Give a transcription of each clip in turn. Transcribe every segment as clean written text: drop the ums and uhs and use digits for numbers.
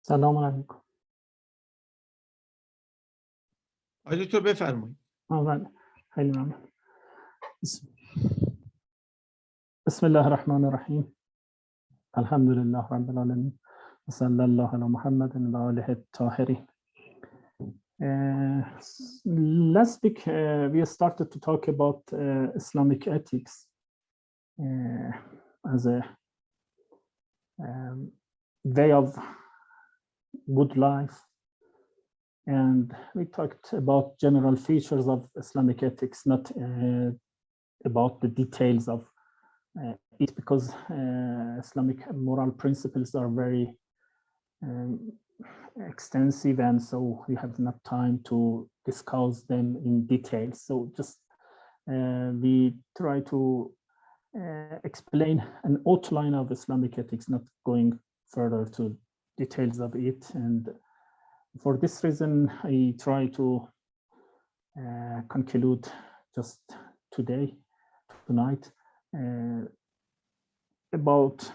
سلام علیکم. آقای دکتر بفرمایید. خیلی ممنون. بسم الله الرحمن الرحیم. الحمد لله رب العالمین و صلی الله علی محمد و آله الطاهرین. Last week we started to talk about Islamic ethics as a way of good life, and we talked about general features of Islamic ethics, not about the details of it, because Islamic moral principles are very extensive, and so we have not time to discuss them in detail. So just we try to explain an outline of Islamic ethics, not going further to details of it. And for this reason, I try to conclude just tonight, about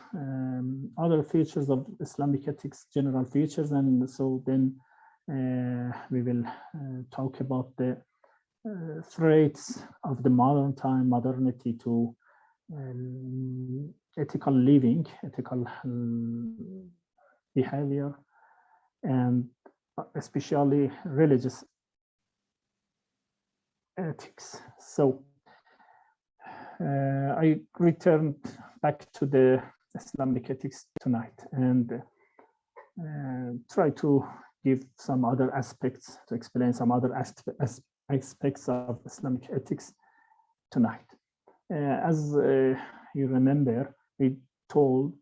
other features of Islamic ethics, general features, and so then we will talk about the threats of the modern time, modernity to ethical living, ethical behavior, and especially religious ethics. So I returned back to the Islamic ethics tonight and try to give some other aspects, to explain some other aspects of Islamic ethics tonight. As you remember, we told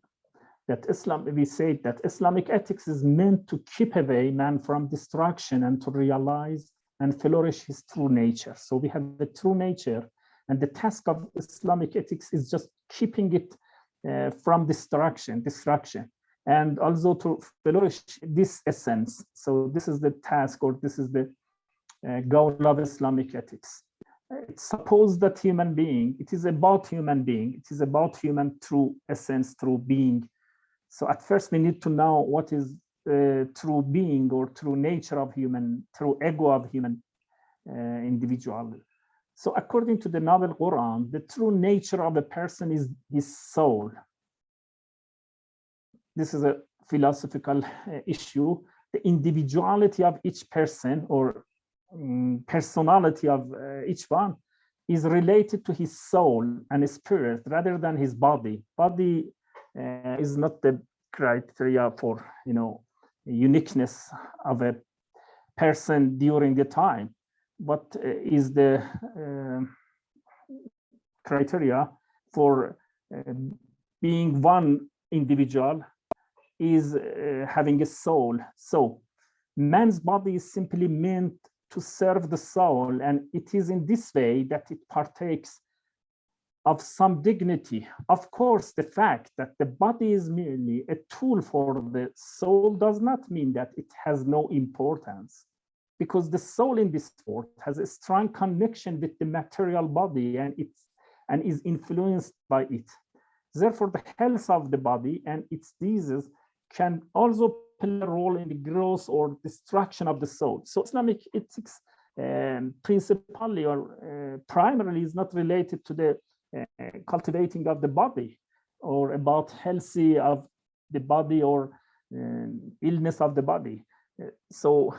that we said that Islamic ethics is meant to keep away man from destruction and to realize and flourish his true nature. So we have the true nature, and the task of Islamic ethics is just keeping it from destruction, and also to flourish this essence. So this is the task, or this is the goal of Islamic ethics. It's supposed that human being, it is about human being, it is about human true essence, true being. So at first we need to know what is true being or true nature of human, true ego of human individual. So according to the novel Quran, the true nature of a person is his soul. This is a philosophical issue. The individuality of each person, or personality of each one, is related to his soul and his spirit rather than his body. Body is not the criteria for, uniqueness of a person during the time. What is the criteria for being one individual is having a soul. So man's body is simply meant to serve the soul, and it is in this way that it partakes of some dignity. Of course, the fact that the body is merely a tool for the soul does not mean that it has no importance, because the soul in this world has a strong connection with the material body, and is influenced by it. Therefore, the health of the body and its diseases can also play a role in the growth or destruction of the soul. So Islamic ethics principally or primarily is not related to the cultivating of the body, or about healthy of the body, or illness of the body. So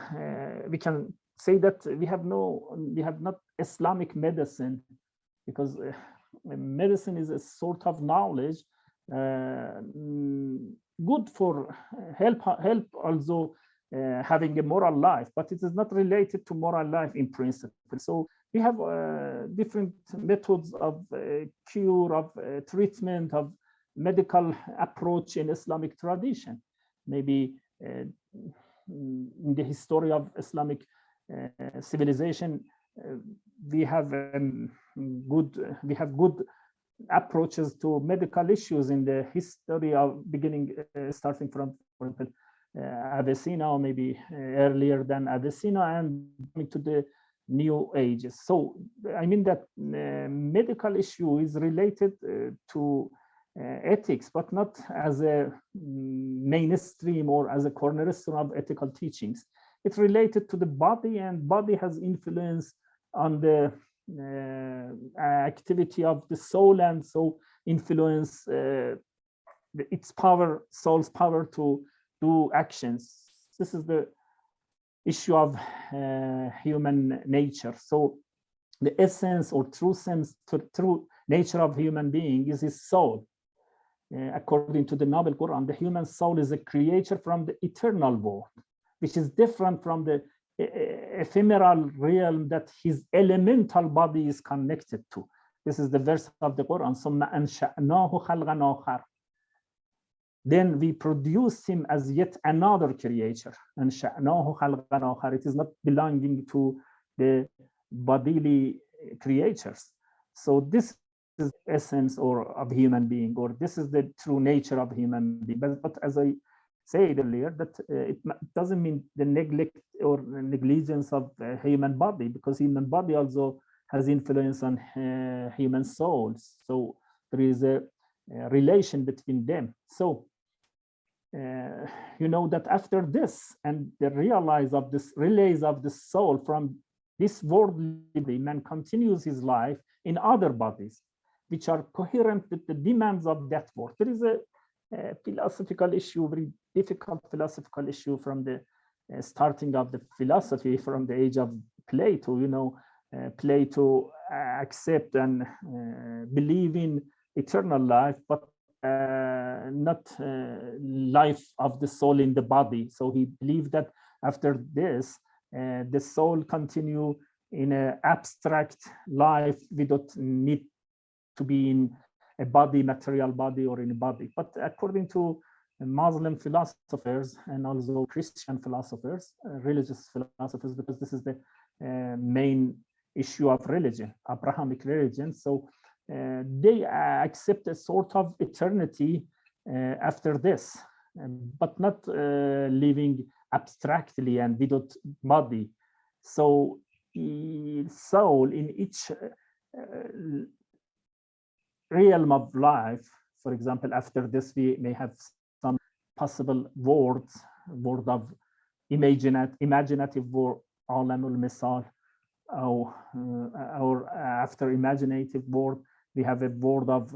we can say that we have not Islamic medicine, because medicine is a sort of knowledge good for help also having a moral life, but it is not related to moral life in principle. So we have different methods of cure, of treatment, of medical approach in Islamic tradition. Maybe in the history of Islamic civilization, we have good approaches to medical issues in the history of beginning, starting from, for example, Avicenna, or maybe earlier than Avicenna, and to the New Ages. So I mean that medical issue is related to ethics, but not as a mainstream or as a cornerstone of ethical teachings. It's related to the body, and body has influence on the activity of the soul, and so influence its power, soul's power to do actions. This is the issue of human nature. So the essence or true sense, true nature of human being is his soul. According to the Noble Quran, the human soul is a creature from the eternal world, which is different from the ephemeral realm that his elemental body is connected to. This is the verse of the Quran. Then we produce him as yet another creature. It is not belonging to the bodily creatures. So this is essence or of human being, or this is the true nature of human being. But as I said earlier, that it doesn't mean the neglect or negligence of the human body, because human body also has influence on human souls. So there is a relation between them. So you know that after this and the release of the soul from this worldly, man continues his life in other bodies, which are coherent with the demands of that world. There is a philosophical issue, very difficult philosophical issue from the starting of the philosophy from the age of Plato. You know, Plato accept and believe in eternal life, but not life of the soul in the body. So he believed that after this, the soul continue in an abstract life without need to be in a body, material body, or in a body. But according to Muslim philosophers and also Christian philosophers, religious philosophers, because this is the main issue of religion, Abrahamic religion. So they accept a sort of eternity after this, but not living abstractly and without body. So soul in each realm of life, for example, after this we may have some possible word of imaginative word, alamul misal, or after imaginative word we have a word of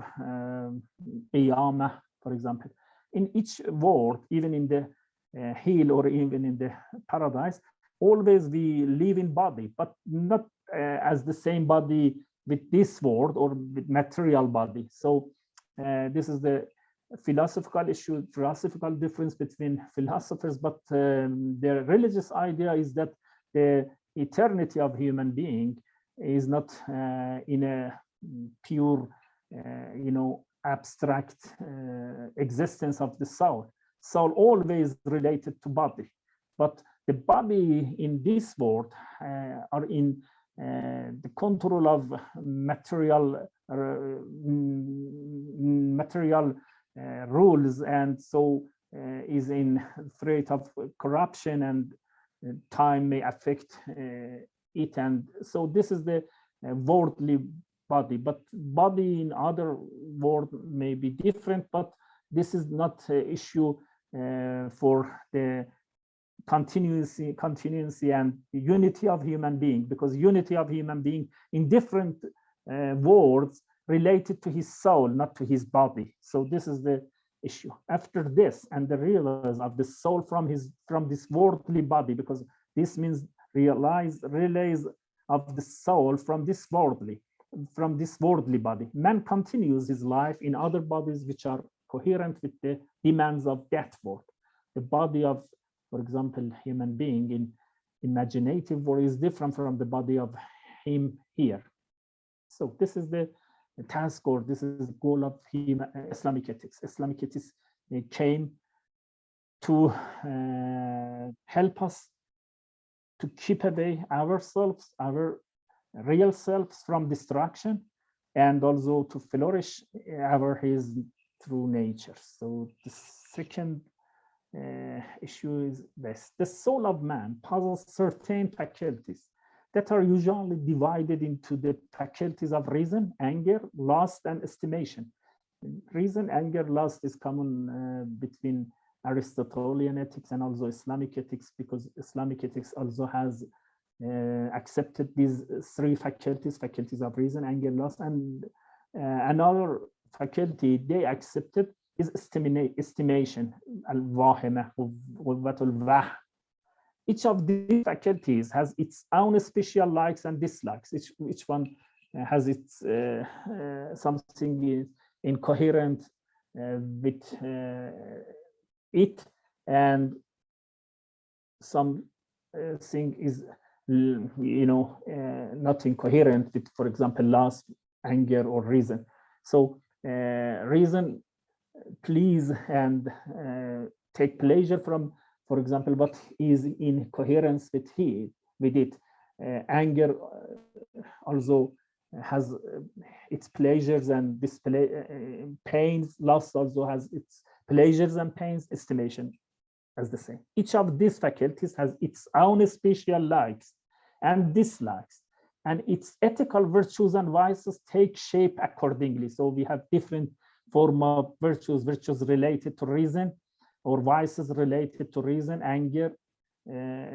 qiyamah, for example. In each word, even in the hell or even in the paradise, always we live in body, but not as the same body with this world or with material body. So this is the philosophical issue, philosophical difference between philosophers, but the religious idea is that the eternity of human being is not in a pure, abstract existence of the soul. Soul always related to body, but the body in this world are in the control of material rules, and so is in threat of corruption, and time may affect it. And so this is the worldly body, but body in other world may be different, but this is not an issue for the continuity and unity of human being, because unity of human being in different worlds related to his soul, not to his body. So this is the issue. After this and the realize of the soul from this worldly body, because this means release of the soul from this worldly body, man continues his life in other bodies which are coherent with the demands of that world. The body of, for example, human being in imaginative world is different from the body of him here. So this is the task, or this is the goal of Islamic ethics. Islamic ethics came to help us to keep away ourselves, our real selves, from destruction, and also to flourish his true nature. So the second issue is this: the soul of man possesses certain faculties that are usually divided into the faculties of reason, anger, lust, and estimation. reason, anger, lust is common between Aristotelian ethics and also Islamic ethics, because Islamic ethics also has accepted these three faculties of reason, anger, lust, and another faculty they accepted is estimation, al-wahimah, al-wahm. Each of these faculties has its own special likes and dislikes. Each one has its something incoherent with it, and some thing is not incoherent with, for example, lust, anger, or reason. So reason please and take pleasure from, for example, what is in coherence with it. Anger also has its pleasures and pains. Lust also has its pleasures and pains. Estimation as the same. Each of these faculties has its own special likes and dislikes, and its ethical virtues and vices take shape accordingly. So we have different form of virtues related to reason, or vices related to reason, anger,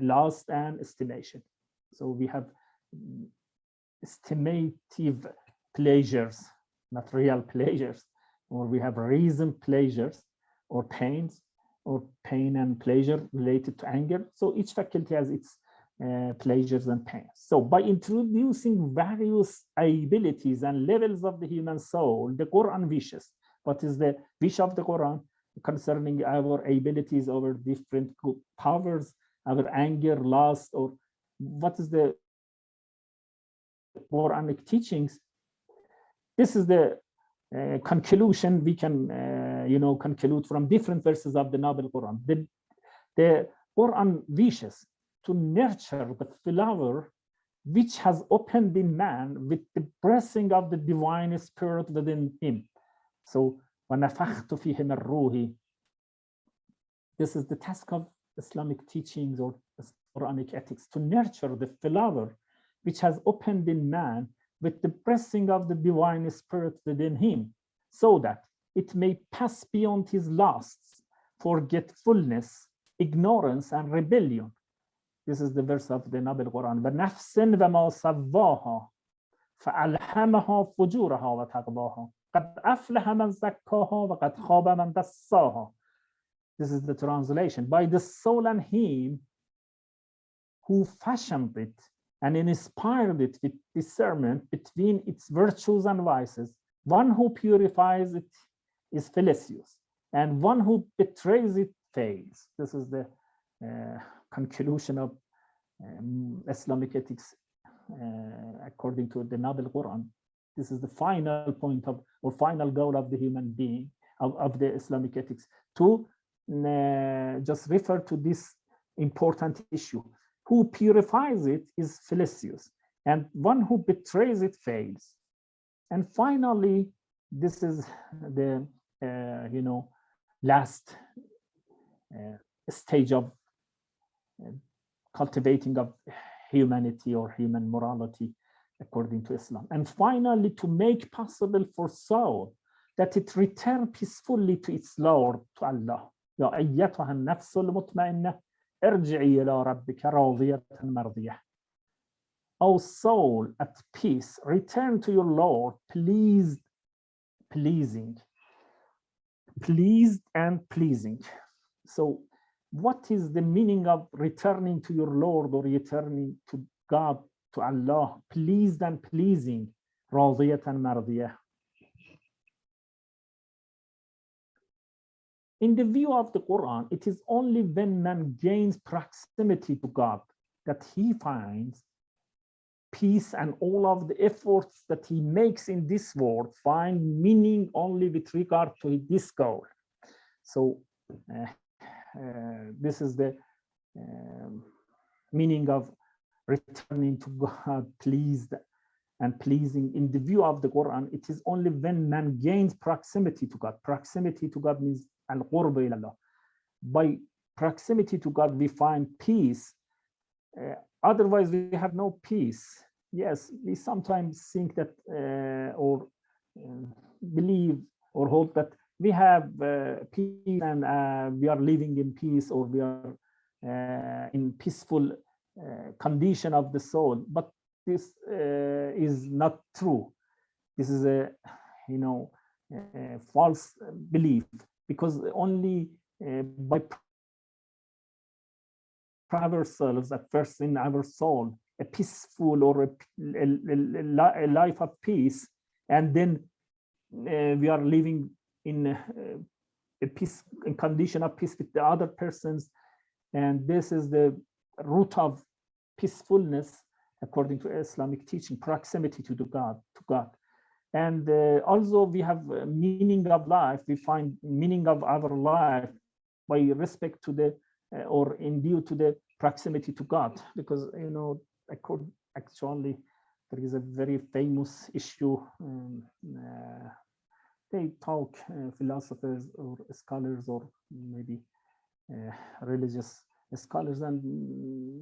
lust, and estimation. So we have estimative pleasures, not real pleasures, or we have reason pleasures or pains, or pain and pleasure related to anger. So each faculty has its pleasures and pains. So by introducing various abilities and levels of the human soul, the Quran wishes. What is the wish of the Quran concerning our abilities, our different powers, our anger, lust, or what is the Quranic teachings? This is the conclusion we can conclude from different verses of the Noble Quran. The Quran wishes to nurture the flower which has opened in man with the blessing of the divine spirit within him. So وَنَفَخْتُ فِيهِ مِنْ رُوحِي. This is the task of Islamic teachings or Quranic ethics, to nurture the flower which has opened in man with the blessing of the divine spirit within him, so that it may pass beyond his lusts, forgetfulness, ignorance, and rebellion. This is the verse of the Noble Quran. وَنَفْسٍ وَمَا سَوَّاهَا فَأَلْهَمَهَا فُجُورَهَا وَتَقْوَاهَا قَدْ أَفْلَحَ مَنْ زَكَّاهَا وَقَدْ خَابَ مَنْ دَسَّاهَا. This is the translation. By the soul and him who fashioned it and inspired it with discernment between its virtues and vices, one who purifies it is fallacious, and one who betrays it fails. This is the conclusion of Islamic ethics according to the Noble Quran. This is the final point of, or final goal of the human being, of the Islamic ethics, to just refer to this important issue. Who purifies it is fallacious, and one who betrays it fails. And finally, this is the last stage of cultivating of humanity or human morality according to Islam. And finally, to make possible for soul that it return peacefully to its Lord, to Allah. يا أيتها النفس المطمئنة ارجعي إلى ربك راضية مرضية. O soul at peace, return to your Lord, pleased and pleasing. So what is the meaning of returning to your Lord, or returning to God, to Allah, pleased and pleasing, راضية مرضية? In the view of the Quran, it is only when man gains proximity to God that he finds peace, and all of the efforts that he makes in this world find meaning only with regard to this goal. So this is the meaning of returning to God, pleased and pleasing. In the view of the Quran, it is only when man gains proximity to God. Proximity to God means al-qurb ila Allah. By proximity to God, we find peace. Otherwise, we have no peace. Yes, we sometimes think that or believe or hold that we have peace and we are living in peace, or we are in peaceful condition of the soul. But this is not true. This is a false belief, because only by ourselves at first in our soul a peaceful or a life of peace, and then we are living in a peace, a condition of peace with the other persons, and this is the root of peacefulness according to Islamic teaching, proximity to God. And also we have meaning of life. We find meaning of our life by respect to the or in due to the proximity to God, because actually there is a very famous issue. They talk, philosophers or scholars, or maybe religious scholars and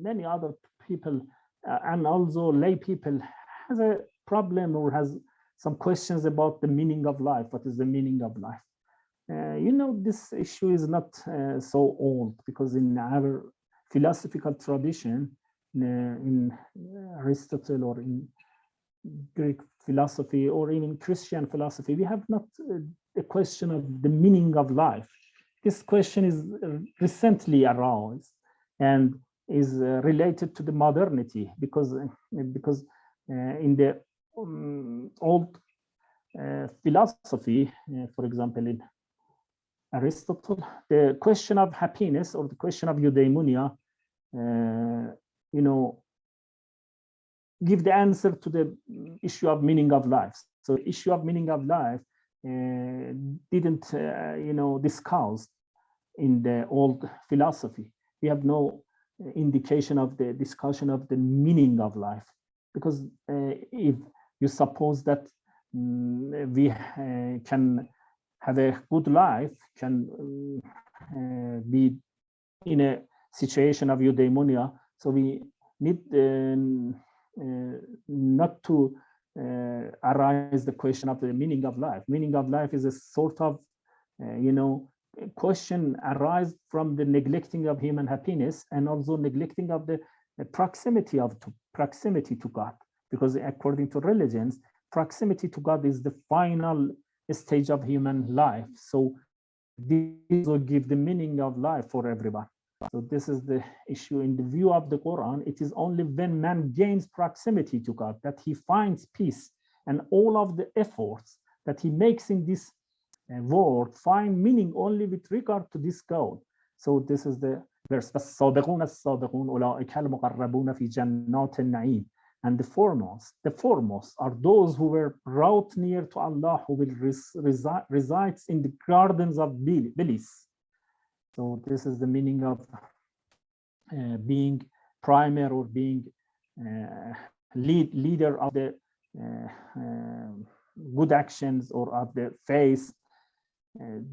many other people, and also lay people, has a problem or has some questions about the meaning of life. What is the meaning of life? This issue is not so old, because in our philosophical tradition, in Aristotle or in Greek philosophy or even Christian philosophy, we have not a question of the meaning of life. This question is recently aroused and is related to the modernity, because in the old philosophy, for example, in Aristotle, the question of happiness or the question of eudaimonia, give the answer to the issue of meaning of life. So the issue of meaning of life didn't, discussed in the old philosophy. We have no indication of the discussion of the meaning of life, because if you suppose that we can have a good life, can be in a situation of eudaimonia, so we need not to arise the question of the meaning of life. Meaning of life is a sort of, question arise from the neglecting of human happiness, and also neglecting of the proximity to God, because according to religions, proximity to God is the final stage of human life. So this will give the meaning of life for everyone. So this is the issue in the view of the Quran. It is only when man gains proximity to God that he finds peace, and all of the efforts that he makes in this world find meaning only with regard to this goal. So this is the verse. And the foremost are those who were brought near to Allah, who will resides in the gardens of bliss. So this is the meaning of being primer, or being leader of the good actions or of the faith.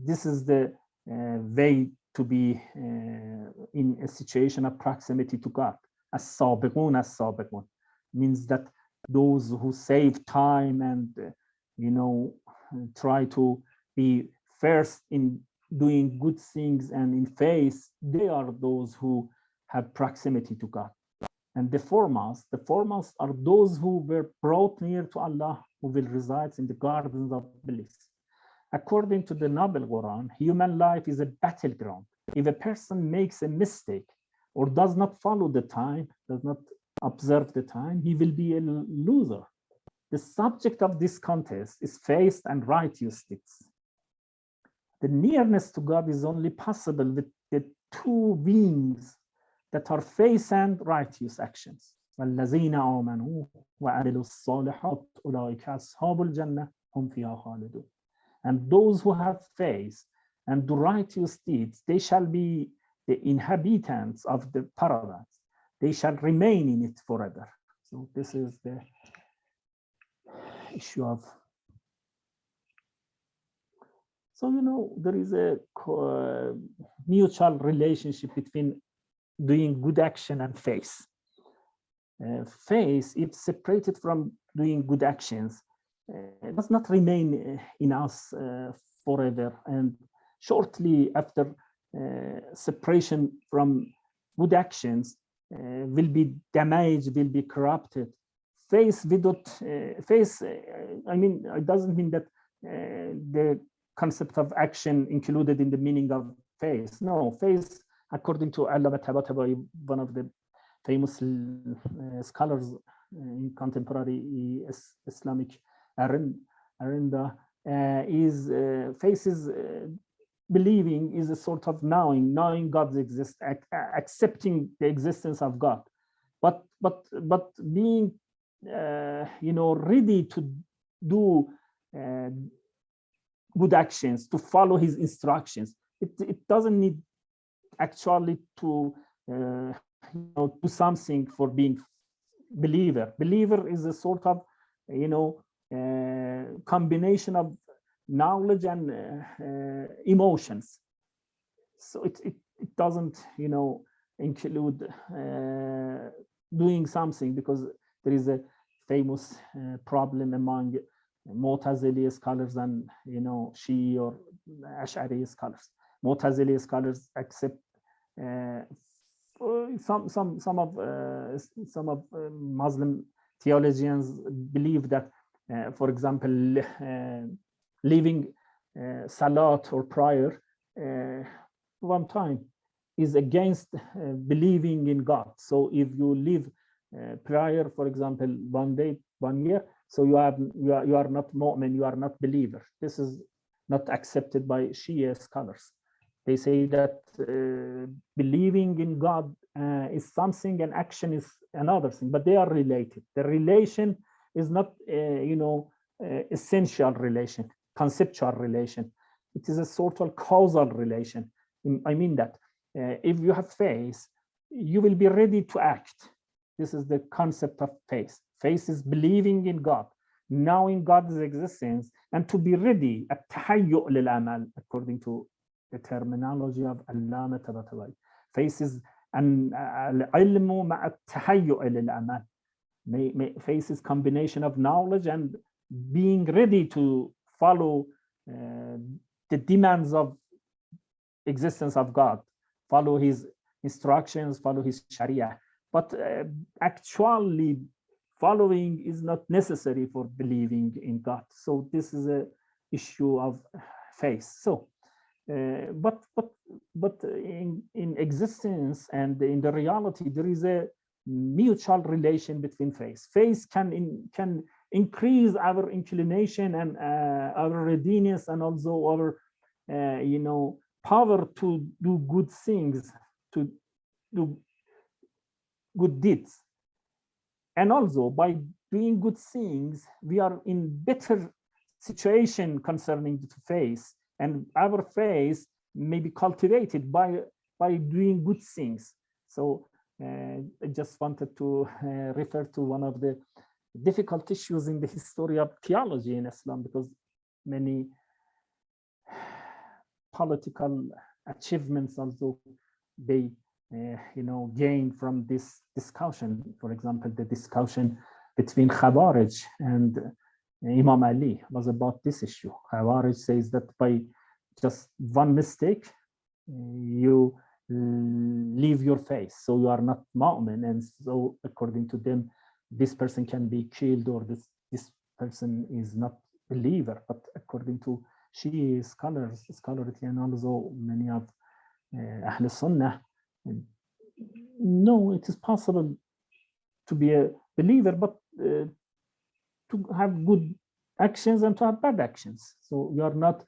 This is the way to be in a situation of proximity to God. As-sabiqun means that those who save time and try to be first in doing good things and in faith, they are those who have proximity to God. And the foremost are those who were brought near to Allah, who will reside in the gardens of bliss. According to the Noble Quran, human life is a battleground. If a person makes a mistake or does not follow the time, does not observe the time, he will be a loser. The subject of this contest is faith and righteous deeds. The nearness to God is only possible with the two wings that are faith and righteous actions. وَالَّذِينَ آمَنُوا وَعَمِلُوا الصَّالِحَاتِ أُولَٰئِكَ أَصْحَابُ الْجَنَّةِ هُمْ فِيهَا خَالِدُونَ. And those who have faith and do righteous deeds, they shall be the inhabitants of the paradise. They shall remain in it forever. So this is the issue of. So, there is a mutual relationship between doing good action and faith. Faith, if separated from doing good actions, does not remain in us forever. And shortly after separation from good actions will be damaged, will be corrupted. Faith without faith, I mean, it doesn't mean that the concept of action included in the meaning of faith. No, faith, according to Allama Tabatabai, one of the famous scholars in contemporary Islamic arena, is faith is believing is a sort of knowing God's existence, accepting the existence of God, but being ready to do good actions, to follow his instructions. It doesn't need actually to do something for being believer. Believer is a sort of combination of knowledge and emotions. So it doesn't include doing something, because there is a famous problem among Mu'tazili scholars and Shi'i or Ash'ari scholars. Mu'tazili scholars accept some of Muslim theologians believe that, for example, leaving salat or prayer one time is against believing in God. So if you leave prayer, for example, 1 day, 1 year, so you are not mu'min, you are not believer. This is not accepted by Shia scholars. They say that believing in God is something and action is another thing, but they are related. The relation is not essential relation, conceptual relation. It is a sort of causal relation. I mean that if you have faith, you will be ready to act. This is the concept of faith. Faith is believing in God, knowing God's existence, and to be ready, at-tahayyu' lil-amal, according to the terminology of Allama Tabatabai. Faith is al-ilmu ma'a at-tahayyu' lil-amal. Faith is combination of knowledge and being ready to follow the demands of existence of God, follow his instructions, follow his Sharia. But actually following is not necessary for believing in God. So this is an issue of faith. So, but in existence and in the reality, there is a mutual relation between faith. Faith can increase our inclination and our readiness, and also our power to do good things, to do good deeds. And also by doing good things, we are in better situation concerning the faith, and our faith may be cultivated by doing good things. So I just wanted to refer to one of the difficult issues in the history of theology in Islam, because many political achievements also they gain from this discussion. For example, the discussion between Khawarij and Imam Ali was about this issue. Khawarij says that by just one mistake, you leave your faith, so you are not mu'min, and so according to them, this person can be killed, or this person is not believer. But according to Shia scholars, and also many of Ahl Sunnah, no, it is possible to be a believer, but to have good actions and to have bad actions. So you are not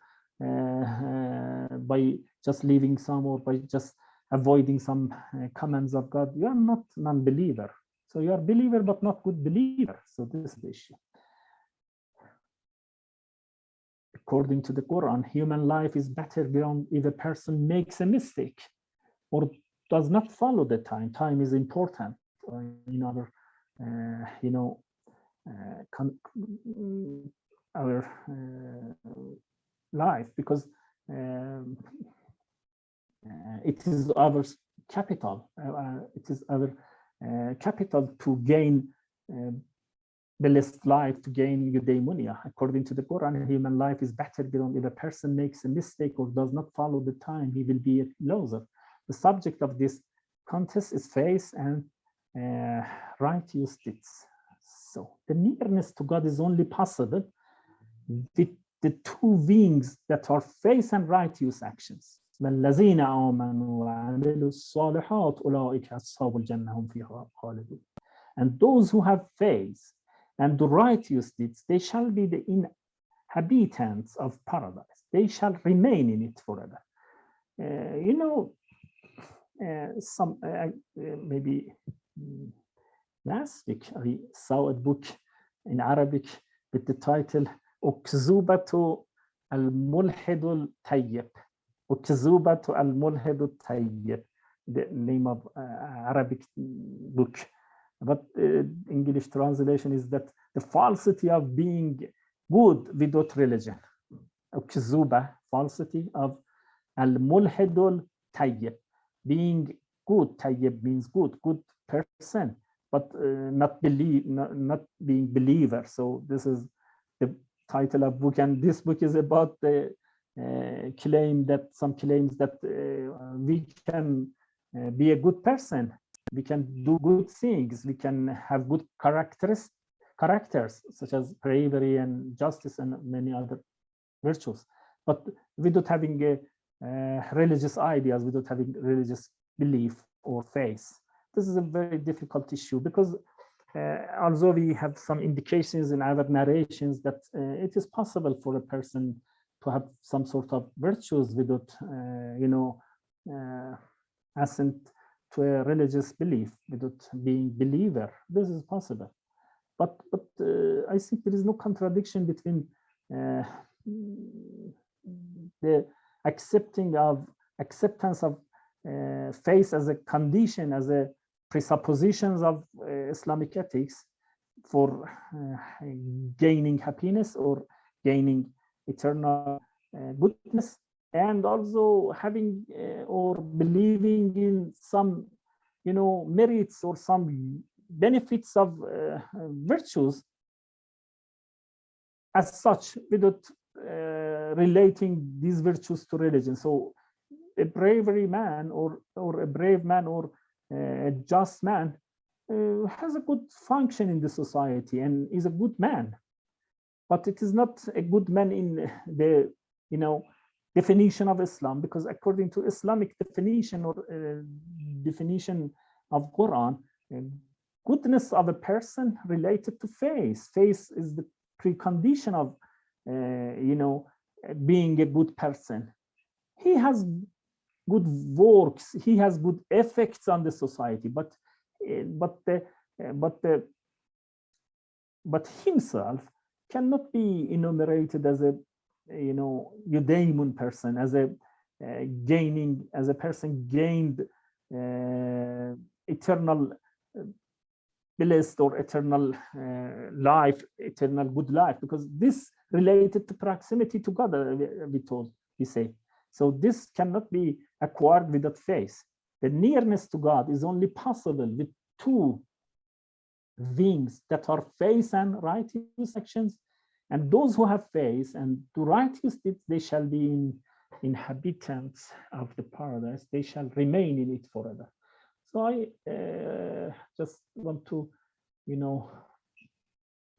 by just leaving some, or by just avoiding some commands of God, you are not non-believer. So you are believer but not good believer. So this is the issue. According to the Quran, human life is battleground if a person makes a mistake or does not follow the time. Time is important in our, our life, because it is our capital. It is our capital to gain the least life to gain eudaimonia. According to the Quran, human life is better beyond. If a person makes a mistake or does not follow the time, he will be a loser. The subject of this contest is faith and righteous deeds. So the nearness to God is only possible with the two wings that are faith and righteous actions. والذين آمنوا وعملوا الصالحات أولئك أصحاب الجنة هم فيها خالدون. And those who have faith and do righteous deeds, they shall be the inhabitants of paradise. They shall remain in it forever. Maybe last week I saw a book in Arabic with the title أكذوبة الملحد الطيب. أكذوبة الملحد الطيب, the name of Arabic book. But English translation is that the falsity of being good without religion. أكذوبة, falsity of الملحد الطيب, being good. Tayyib means good person, but not being believer. So this is the title of book, and this book is about the claims that we can be a good person, we can do good things, we can have good characters such as bravery and justice and many other virtues, but without having religious ideas, without having religious belief or faith. This is a very difficult issue because although we have some indications in our narrations that it is possible for a person to have some sort of virtues without, assent to a religious belief, without being believer. This is possible, but I think there is no contradiction between the acceptance of faith as a condition, as a presuppositions of Islamic ethics for gaining happiness or gaining eternal goodness, and also having or believing in some, merits or some benefits of virtues as such, without relating these virtues to religion. So a bravery man or a brave man or a just man has a good function in the society and is a good man, but it is not a good man in the definition of Islam, because according to Islamic definition or definition of Quran, goodness of a person related to faith. Faith is the precondition of being a good person. He has good works, he has good effects on the society, but himself cannot be enumerated as a eudaimon person, as a person gained eternal blessed or eternal life, eternal good life, because this related to proximity to God, we say. So this cannot be acquired without faith. The nearness to God is only possible with two wings that are faith and righteous actions. And those who have faith and do righteous deeds, they shall be inhabitants of the paradise. They shall remain in it forever. So I just want to,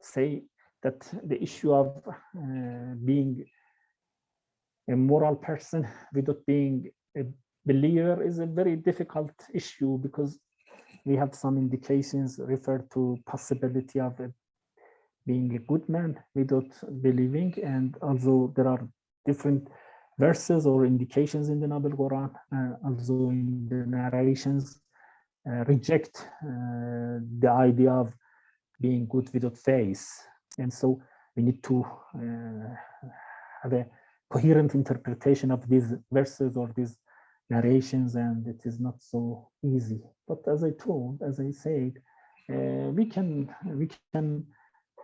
say that the issue of being a moral person without being a believer is a very difficult issue, because we have some indications refer to possibility of being a good man without believing, and also there are different verses or indications in the Noble Quran, also in the narrations, reject the idea of being good without faith. And so we need to have a coherent interpretation of these verses or these narrations, and it is not so easy. But as I said, we can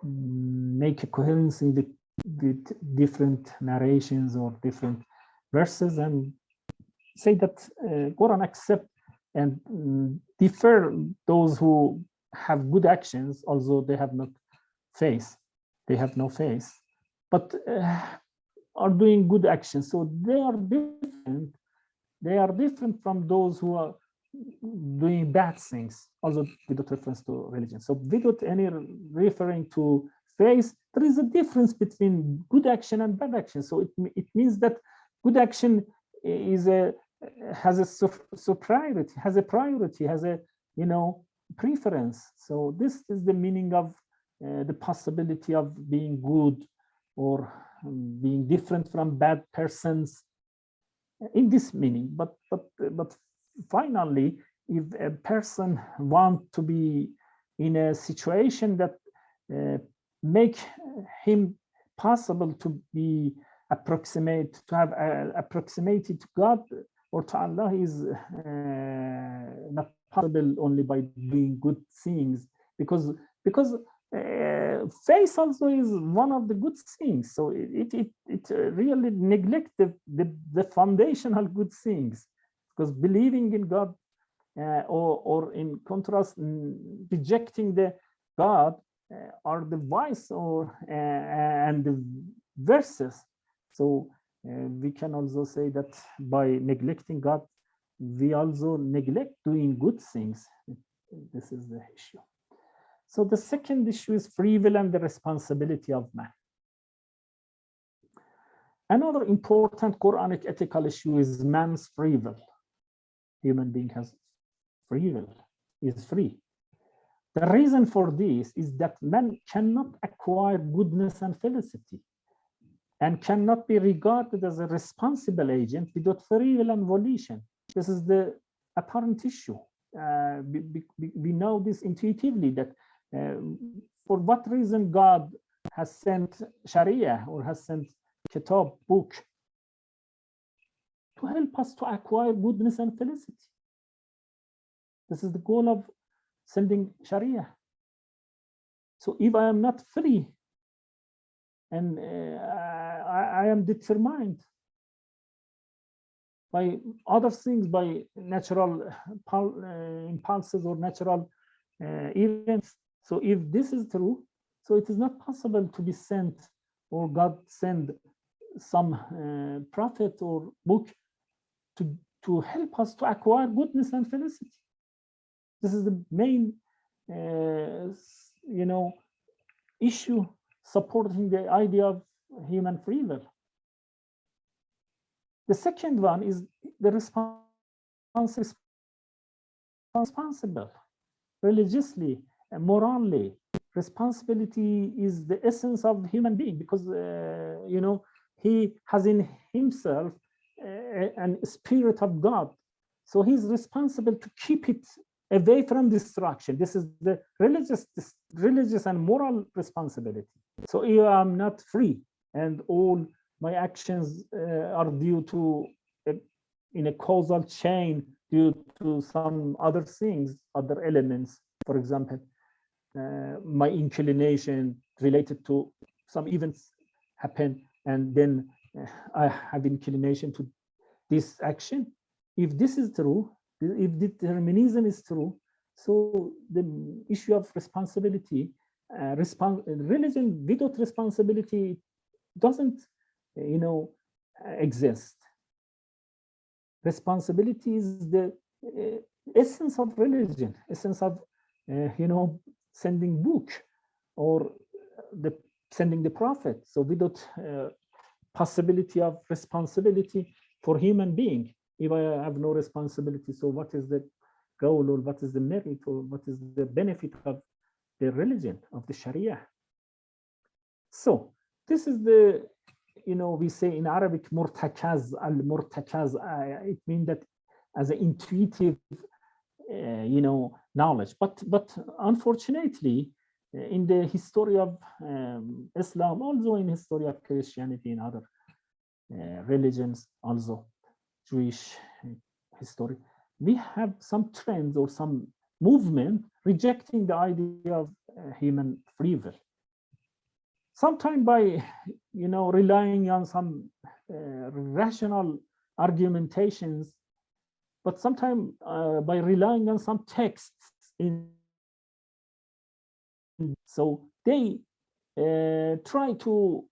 make a coherency with different narrations or different verses, and say that Quran accept and defer those who have good actions, although they have not face. They have no face, but are doing good actions. So they are different. They are different from those who are doing bad things, also without reference to religion. So without any referring to face, there is a difference between good action and bad action. So it means that good action is has a superiority, has a priority, has a preference. So this is the meaning of the possibility of being good or being different from bad persons in this meaning. But finally, if a person wants to be in a situation that make him possible to be approximated to God or to Allah is not possible only by doing good things, because faith also is one of the good things. So it really neglects the foundational good things, because believing in God or in contrast rejecting the God are the vice and the verses. So we can also say that by neglecting God, we also neglect doing good things. This is the issue. So the second issue is free will and the responsibility of man. Another important Quranic ethical issue is man's free will. Human being has free will, is free. The reason for this is that man cannot acquire goodness and felicity and cannot be regarded as a responsible agent without free will and volition. This is the apparent issue. We know this intuitively, that for what reason God has sent Sharia or has sent Kitab, book, to help us to acquire goodness and felicity. This is the goal of sending Sharia. So if I am not free and I am determined by other things, by natural impulses or natural events, so if this is true, so it is not possible to be sent or God send some prophet or book to help us to acquire goodness and felicity. This is the main, issue supporting the idea of human free will. The second one is the responsible, religiously, morally. Responsibility is the essence of the human being, because he has in himself a spirit of God. So he's responsible to keep it away from destruction. This is the religious and moral responsibility. So if I'm not free and all my actions are due to in a causal chain due to some other things, other elements, for example, my inclination related to some events happen, and then I have inclination to this action. If this is true, if determinism is true, so the issue of responsibility, religion without responsibility doesn't, exist. Responsibility is the essence of religion, essence of, sending book or sending the prophet. So without possibility of responsibility for human being, if I have no responsibility, so what is the goal or what is the merit or what is the benefit of the religion, of the Sharia? So this is the, we say in Arabic, murtakaz, al-murtakaz. It means that as an intuitive, knowledge. But unfortunately, in the history of Islam, also in history of Christianity and other religions, also Jewish history, we have some trends or some movement rejecting the idea of human free will. Sometimes by, relying on some rational argumentations, but sometimes by relying on some texts. So they try to,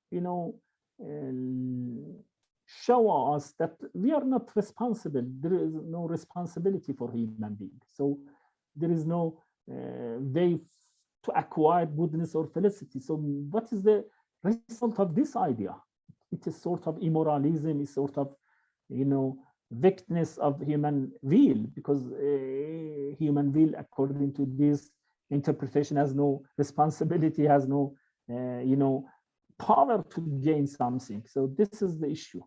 show us that we are not responsible. There is no responsibility for human beings. So there is no way to acquire goodness or felicity. So what is the result of this idea? It is sort of immoralism, is sort of, weakness of human will, because human will, according to this interpretation, has no responsibility, has no, power to gain something. So this is the issue.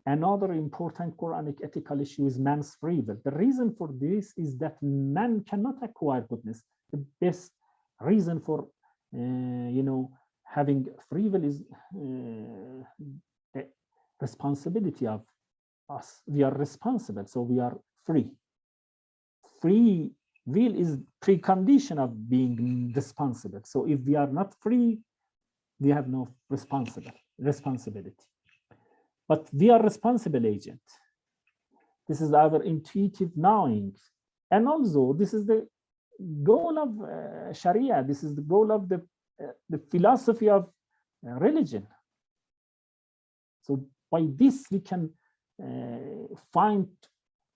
Another important Quranic ethical issue is man's free will. The reason for this is that man cannot acquire goodness. The best reason for, having free will is the responsibility of us. We are responsible, so we are free. Free will is precondition of being responsible. So if we are not free, we have no responsibility. But we are responsible agent. This is our intuitive knowing. And also, this is the goal of Sharia. This is the goal of the philosophy of religion. So by this, we can find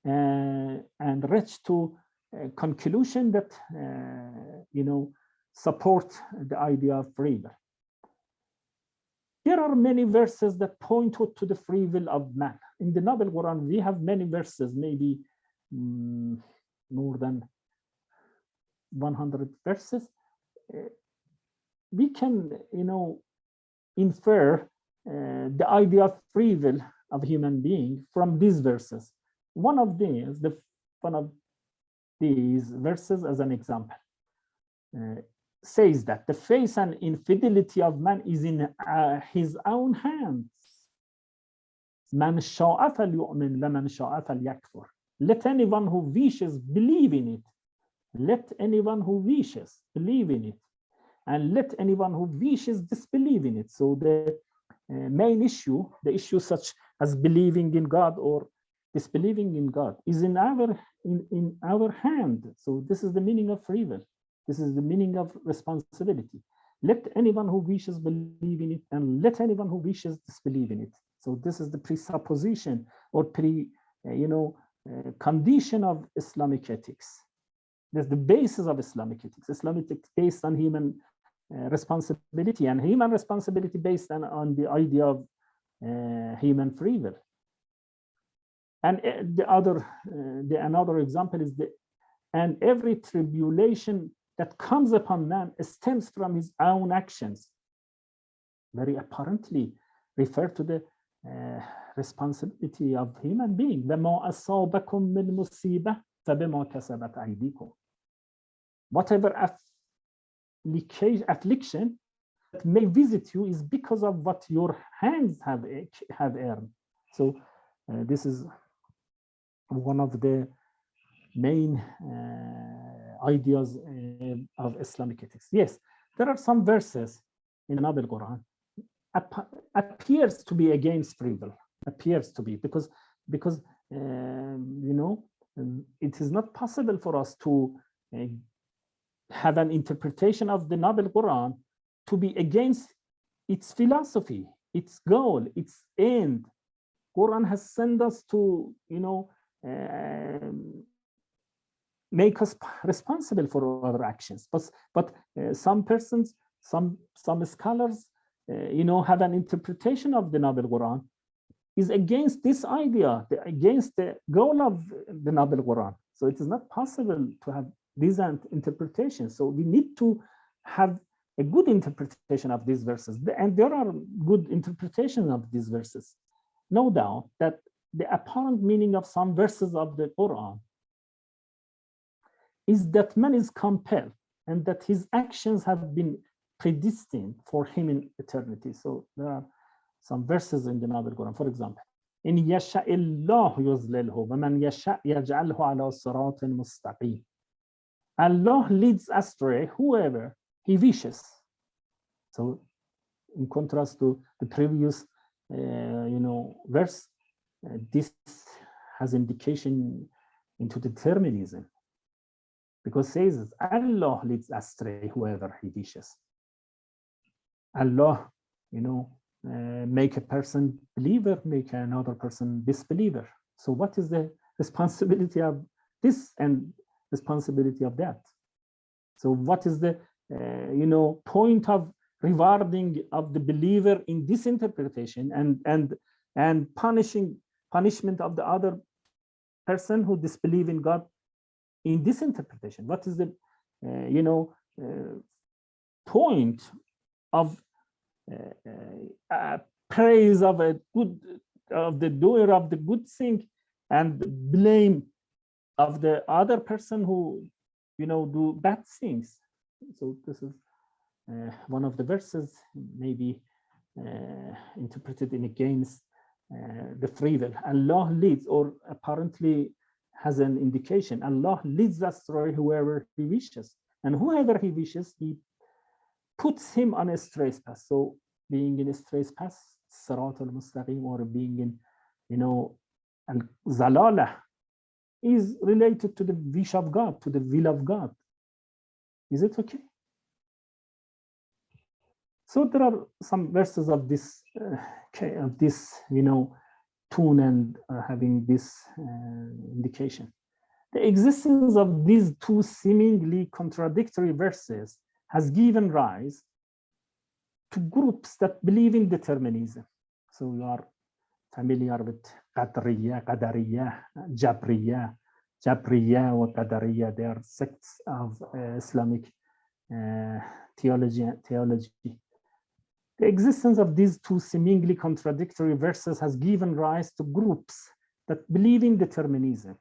and reach to a conclusion that, support the idea of free will. There are many verses that point to the free will of man. In the Noble Quran, we have many verses, maybe more than 100 verses. We can, infer the idea of free will of human being from these verses. One of these verses, as an example, says that the faith and infidelity of man is in his own hands. Man sha'a falyu'min wa man sha'a falyakfur. Let anyone who wishes believe in it. Let anyone who wishes believe in it. And let anyone who wishes disbelieve in it. So the main issue, the issue such as believing in God or disbelieving in God, is in our hand. So this is the meaning of free will. This is the meaning of responsibility. Let anyone who wishes believe in it, and let anyone who wishes disbelieve in it. So this is the presupposition or condition of Islamic ethics. That's the basis of Islamic ethics. Islamic ethics based on human responsibility, and human responsibility based on the idea of human free will. And another example is and every tribulation that comes upon man stems from his own actions. Very apparently refer to the responsibility of human being. وَمَا أَصَابَكُم مِّن مُّصِيبَةٍ فَبِمَا كَسَبَتْ أَيْدِيكُم. Whatever affliction that may visit you is because of what your hands have earned. So this is one of the main ideas of Islamic ethics. Yes, there are some verses in the Noble Quran appears to be against free will. Appears to be because it is not possible for us to have an interpretation of the Noble Quran to be against its philosophy, its goal, its end. Quran has sent us to, make us responsible for our actions. But some persons, some scholars, have an interpretation of the Noble Quran is against this idea, against the goal of the Noble Quran. So it is not possible to have these interpretations. So we need to have a good interpretation of these verses. And there are good interpretations of these verses. No doubt that the apparent meaning of some verses of the Quran is that man is compelled and that his actions have been predestined for him in eternity. So there are some verses in the Noble Quran. For example, in يَشَاءِ اللَّهُ يُضْلِلْهُ وَمَنْ يَشَاء يَجْعَلْهُ عَلَى صِرَاطٍ مُسْتَقِيمٍ. Allah leads astray whoever he wishes. So in contrast to the previous verse, this has indication into determinism, because it says Allah leads astray whoever he wishes. Allah, make a person believer, make another person disbeliever. So what is the responsibility of this and responsibility of that? So what is the point of rewarding of the believer in this interpretation and punishment of the other person who disbelieve in God in this interpretation? What is the point of praise of the doer of the good thing and blame of the other person who do bad things? So this is one of the verses, maybe interpreted in against the free will. Allah leads, or apparently has an indication, Allah leads astray whoever he wishes, and whoever he wishes, he puts him on a straight path. So being in a straight path, Sirat al-Mustaqim, or being in al-Zalalah, is related to the wish of God, to the will of God. Is it okay? So there are some verses of this tune and having this indication. The existence of these two seemingly contradictory verses has given rise to groups that believe in determinism. So you are familiar with Qadariya, Jabriya, or Qadariya. They are sects of Islamic theology. The existence of these two seemingly contradictory verses has given rise to groups that believe in determinism.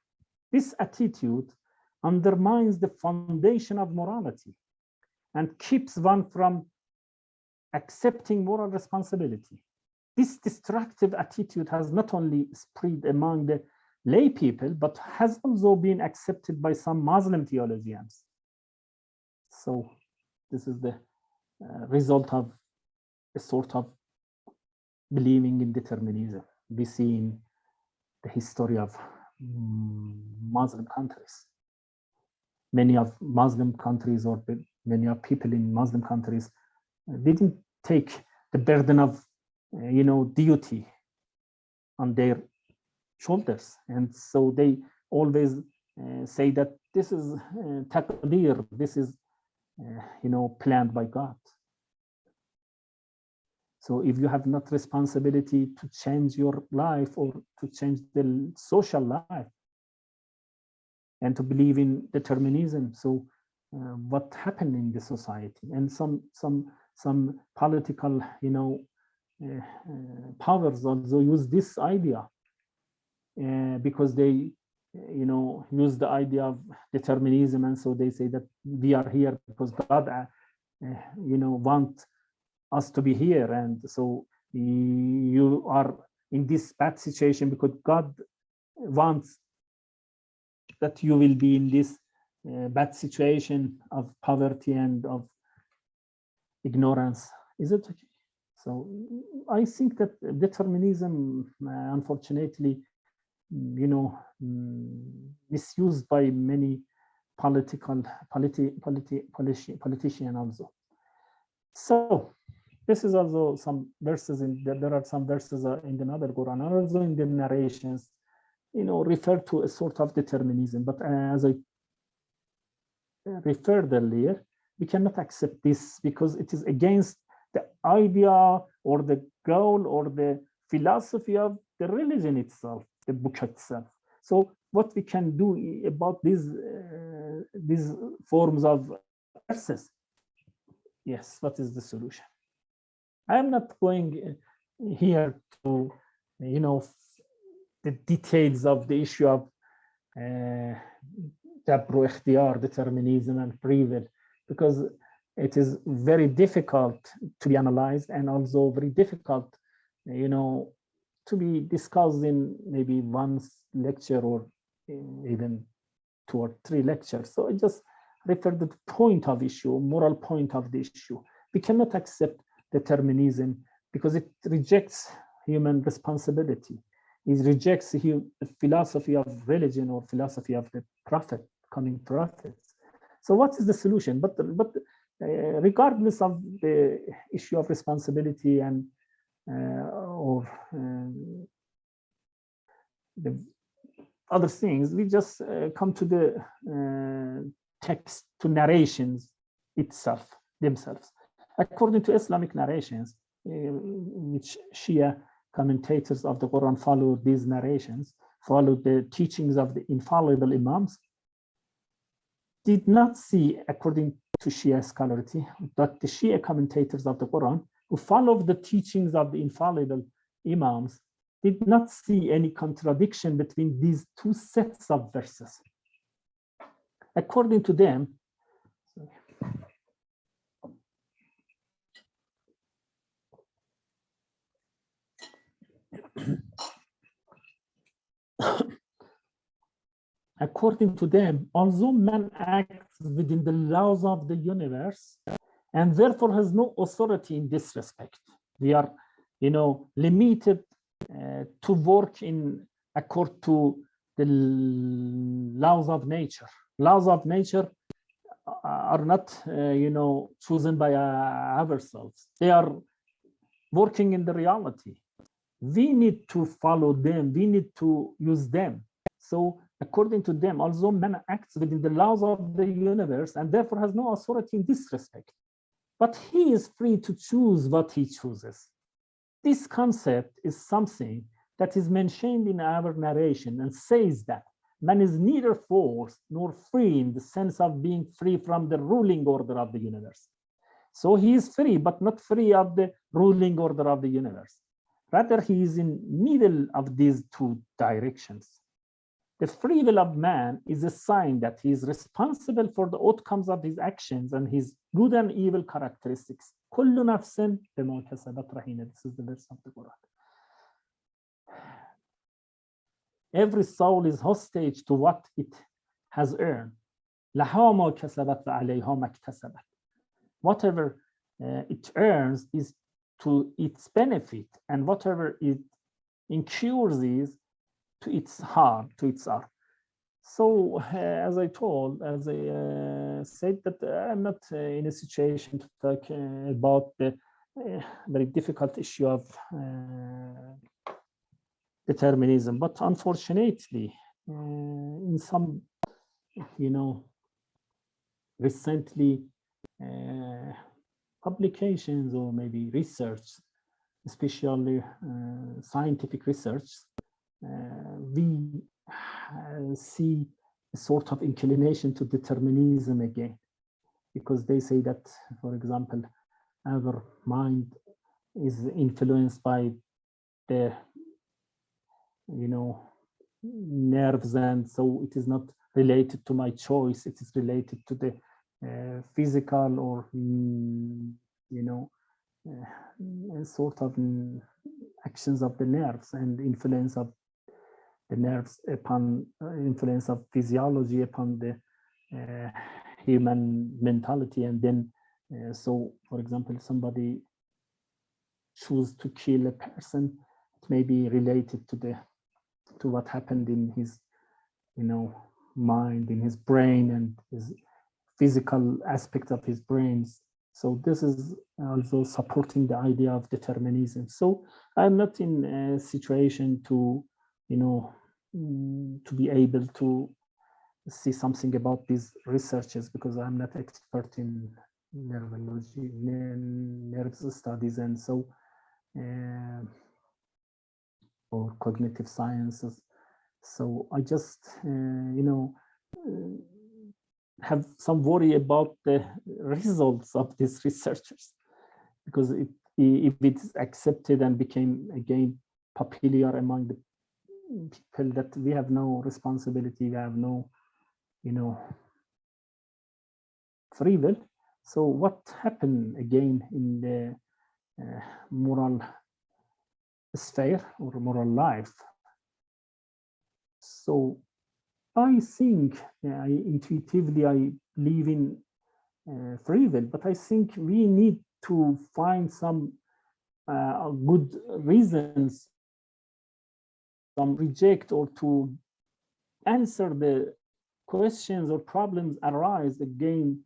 This attitude undermines the foundation of morality and keeps one from accepting moral responsibility. This destructive attitude has not only spread among the lay people, but has also been accepted by some Muslim theologians. So this is the result of a sort of believing in determinism we see in the history of Muslim countries. Many of Muslim countries, or many of people in Muslim countries, didn't take the burden of duty on their shoulders, and so they always say that this is taqdir, this is planned by God. So if you have not responsibility to change your life or to change the social life and to believe in determinism, so what happened in the society? And some political powers also use this idea because they use the idea of determinism, and so they say that we are here because God want us to be here, and so you are in this bad situation because God wants that you will be in this bad situation of poverty and of ignorance. Is it okay? So I think that determinism, unfortunately, misused by many politicians also. So this is also some verses there are some verses in the other Quran, and also in the narrations, refer to a sort of determinism. But as I referred earlier, we cannot accept this because it is against the idea or the goal or the philosophy of the religion itself, the book itself. So what we can do about these forms of verses? Yes, what is the solution? I am not going here to, the details of the issue of Jabru Ikhtiyar, determinism and free will, because it is very difficult to be analyzed and also very difficult, to be discussed in maybe one lecture or even 2 or 3 lectures. So I just refer to the point of issue, moral point of the issue. We cannot accept determinism because it rejects human responsibility. It rejects the philosophy of religion or philosophy of the prophet, coming prophets. So what is the solution? But regardless of the issue of responsibility and or the other things, we just come to the text, to narrations themselves. According to Islamic narrations, which Shia commentators of the Quran follow these narrations, follow the teachings of the infallible Imams, did not see, according to Shia scholarity, that the Shia commentators of the Quran who follow the teachings of the infallible Imams did not see any contradiction between these two sets of verses. According to them, although man acts within the laws of the universe and therefore has no authority in this respect, we are, limited to work in accord to the laws of nature. Laws of nature are not, chosen by ourselves. They are working in the reality. We need to follow them. We need to use them. So according to them, although man acts within the laws of the universe and therefore has no authority in this respect, but he is free to choose what he chooses. This concept is something that is mentioned in our narration and says that man is neither forced nor free in the sense of being free from the ruling order of the universe. So he is free, but not free of the ruling order of the universe. Rather, he is in middle of these two directions. The free will of man is a sign that he is responsible for the outcomes of his actions and his good and evil characteristics. كل نفس بما كسبت رهينة. This is the verse of the Quran. Every soul is hostage to what it has earned. لها ما كسبت وعليها ما اكتسبت. Whatever it earns is to its benefit, and whatever it incurs is to its harm, to its harm. So as I said that I'm not in a situation to talk about the very difficult issue of determinism, but unfortunately, in some, recently publications or maybe research, especially scientific research, we see a sort of inclination to determinism again, because they say that, for example, our mind is influenced by the, nerves, and so it is not related to my choice. It is related to the physical or, sort of actions of the nerves and influence of the nerves upon influence of physiology upon the human mentality. And then, so for example, somebody choose to kill a person, it may be related to what happened in his, mind, in his brain, and his physical aspects of his brains. So this is also supporting the idea of determinism. So I'm not in a situation to, to be able to see something about these researches, because I'm not expert in neurology, nerves studies, and so, or cognitive sciences. So I just, have some worry about the results of these researchers, because if it's accepted and became again popular among the people, that we have no responsibility, we have no, free will. So what happened again in the moral sphere or moral life? So I think, intuitively, I believe in free will, but I think we need to find some good reasons, some reject or to answer the questions or problems arise again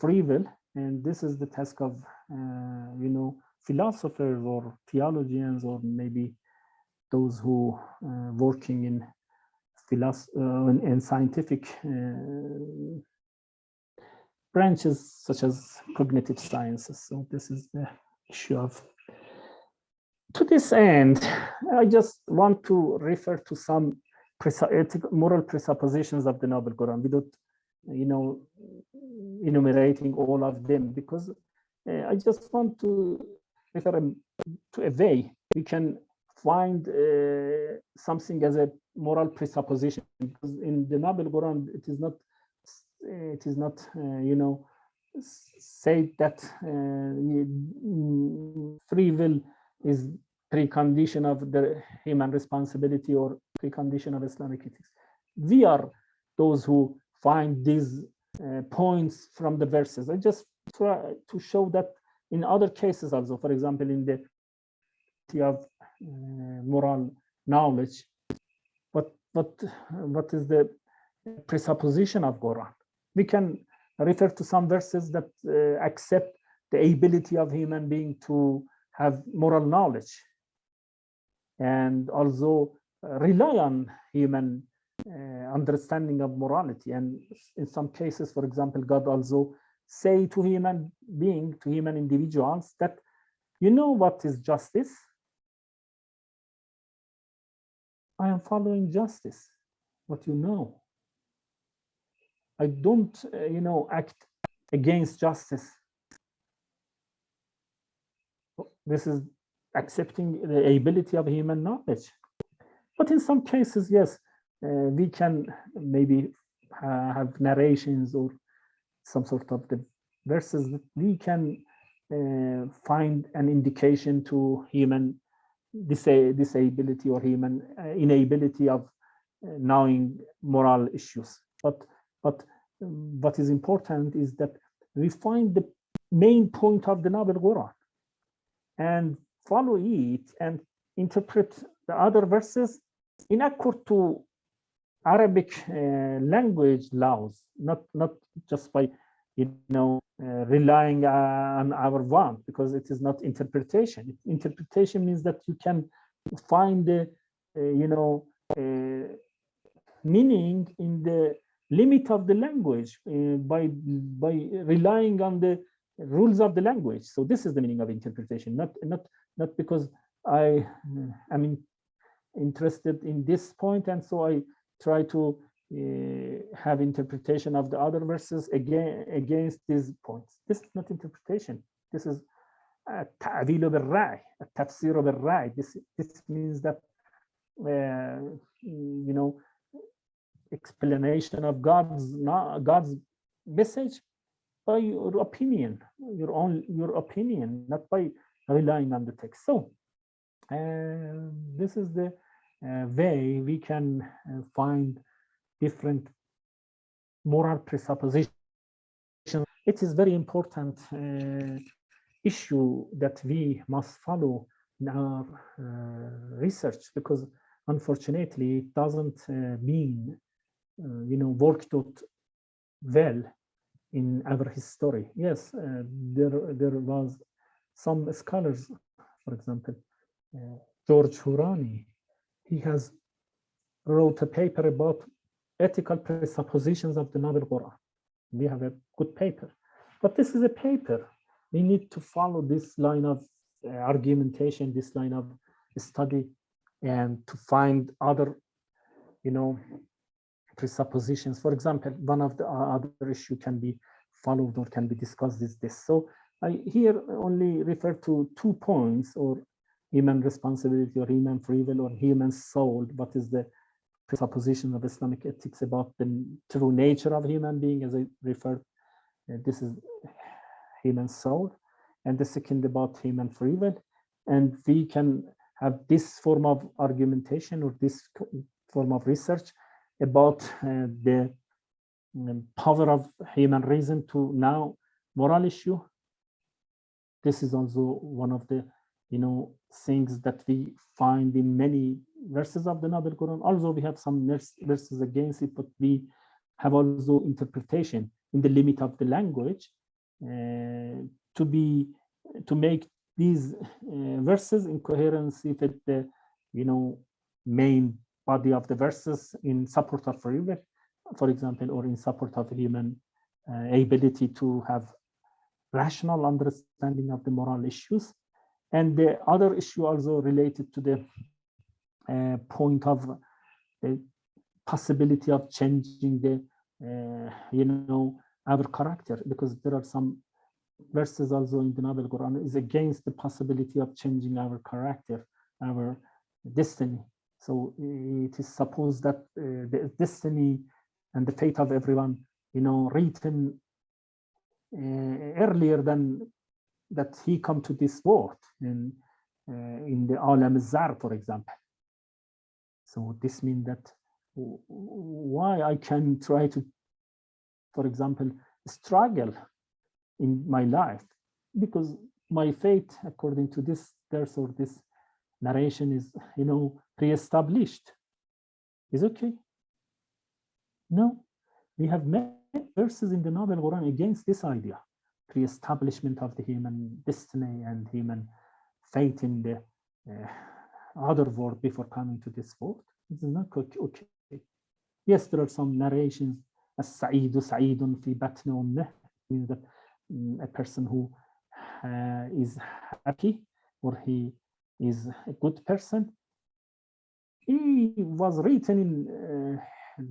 free will, And this is the task of, philosophers or theologians, or maybe those who working in in scientific branches such as cognitive sciences. So this is the issue of. To this end, I just want to refer to some moral presuppositions of the Noble Quran without, enumerating all of them, because I just want to refer to a way we can find something as a moral presupposition, because in the Noble Quran it is not say that free will is precondition of the human responsibility or precondition of Islamic ethics. We are those who find these points from the verses. I just try to show that in other cases also, for example, in the of moral knowledge, what is the presupposition of Quran? We can refer to some verses that accept the ability of human being to have moral knowledge, and also rely on human understanding of morality. And in some cases, for example, God also say to human being, to human individuals, that you know what is justice? I am following justice, what you know. I don't, act against justice. This is accepting the ability of human knowledge. But in some cases, yes, we can maybe have narrations or some sort of the verses that we can find an indication to human disability or human inability of knowing moral issues. But what is important is that we find the main point of the Noble Quran and follow it and interpret the other verses in accord to Arabic language laws, not just by relying on our want, because it is not interpretation. Interpretation means that you can find the meaning in the limit of the language by relying on the rules of the language. So this is the meaning of interpretation, not because I am interested in this point, and so I try to have interpretation of the other verses against these points. This is not interpretation. This is ta'wil bil-ra'i, tafsir bil-ra'i. This means that explanation of God's message by your opinion, your opinion, not by relying on the text. So this is the way we can find different moral presuppositions. It is very important issue that we must follow in our research, because unfortunately it doesn't mean worked out well in our history. Yes, there was some scholars, for example, George Hurani, he has wrote a paper about ethical presuppositions of the Noble Quran. We have a good paper, but this is a paper. We need to follow this line of argumentation, this line of study, and to find other, presuppositions. For example, one of the other issue can be followed or can be discussed is this. So I here only refer to 2 points, or human responsibility, or human free will, or human soul. What is the presupposition of Islamic ethics about the true nature of human being, as I referred, this is human soul, and the second about human free will. And we can have this form of argumentation or this form of research about the power of human reason to know moral issue. This is also one of the things that we find in many verses of the Noble Quran. Also, we have some verses against it, but we have also interpretation in the limit of the language to make these verses in coherence with the main body of the verses in support of free will, for example, or in support of human ability to have rational understanding of the moral issues. And the other issue also related to the point of the possibility of changing the our character, because there are some verses also in the Noble Quran is against the possibility of changing our character, our destiny. So it is supposed that the destiny and the fate of everyone, written earlier than that he come to this world, and in the Alam Zar, for example. So this means that why I can try to, for example, struggle in my life, because my fate, according to this verse or this narration, is pre-established. Is okay? No, we have many verses in the Noble Quran against this idea, pre-establishment of the human destiny and human fate in the other world before coming to this world. It is not okay. Yes, there are some narrations, as-sa'idu sa'idun fi batni ummih, means that a person who is happy or he is a good person, he was written in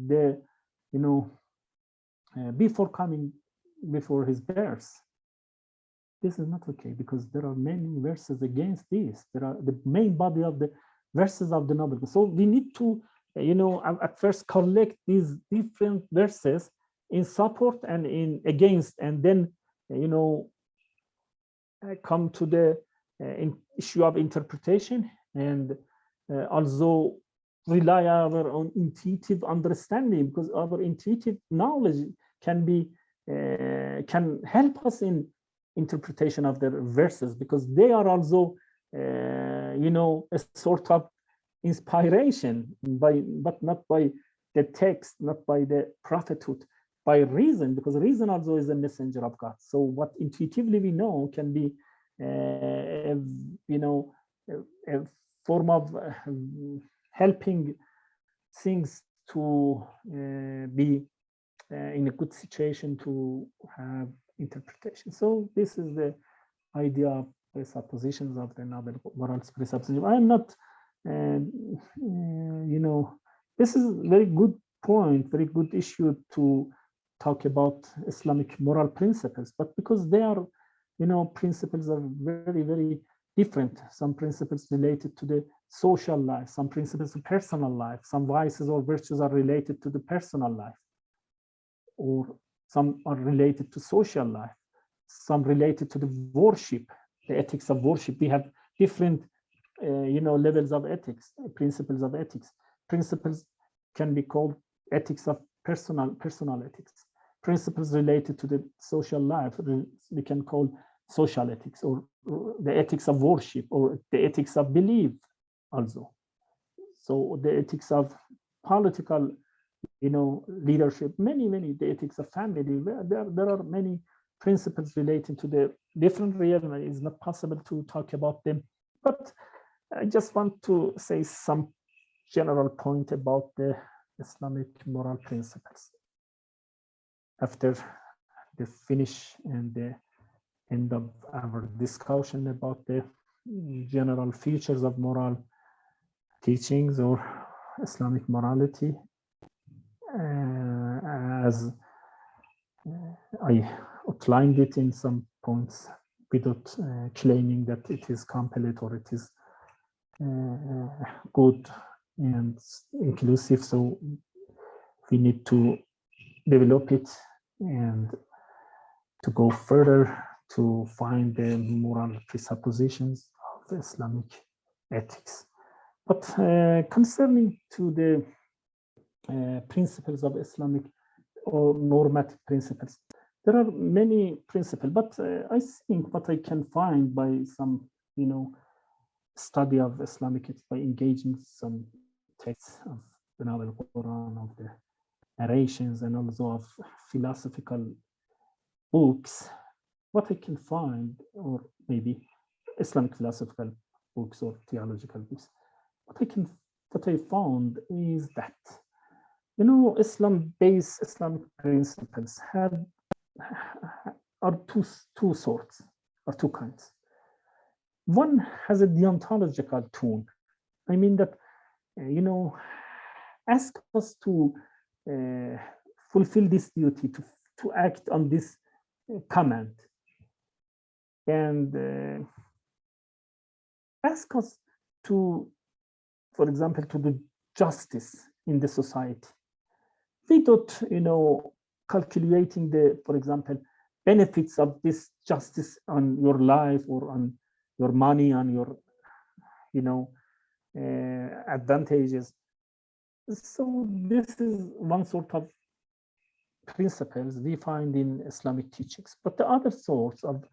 the before his birth. This is not okay, because there are many verses against this. There are the main body of the verses of the Noble. So we need to at first collect these different verses in support and in against, and then come to the issue of interpretation, and also rely on our own intuitive understanding, because our intuitive knowledge can help us in interpretation of the verses, because they are also a sort of inspiration but not by the text, not by the prophethood, by reason, because reason also is a messenger of God. So what intuitively we know can be a form of helping things to be in a good situation to have interpretation. So this is the idea of presuppositions of the Noble Morals presupposition. I am not this is a very good point, very good issue to talk about Islamic moral principles, but because they are, principles are very, very different. Some principles related to the social life, some principles to personal life, some vices or virtues are related to the personal life, or some are related to social life, some related to the worship, the ethics of worship. We have different levels of ethics, principles of ethics. Principles can be called ethics of personal ethics. Principles related to the social life, we can call social ethics, or the ethics of worship, or the ethics of belief also. So the ethics of political, leadership, many, the ethics of family. There are many principles relating to the different realm. It's not possible to talk about them, but I just want to say some general point about the Islamic moral principles. After the finish and the end of our discussion about the general features of moral teachings or Islamic morality, as I outlined it in some points, without claiming that it is complete or it is good and inclusive. So we need to develop it and to go further to find the moral presuppositions of Islamic ethics. But concerning to the principles of Islamic or normative principles, there are many principles, but I think what I can find by some, study of Islamic ethics, by engaging some texts of the Noble Quran, of the narrations, and also of philosophical books, what I can find, or maybe Islamic philosophical books or theological books, what I found is that, you know, Islam-based Islamic principles are two sorts, or two kinds. One has a deontological tone. I mean that, you know, ask us to fulfill this duty, to act on this command, and ask us to, for example, to do justice in the society without, you know, calculating the, for example, benefits of this justice on your life or on your money, on your, you know, advantages. So this is one sort of principles we find in Islamic teachings. But the other sorts of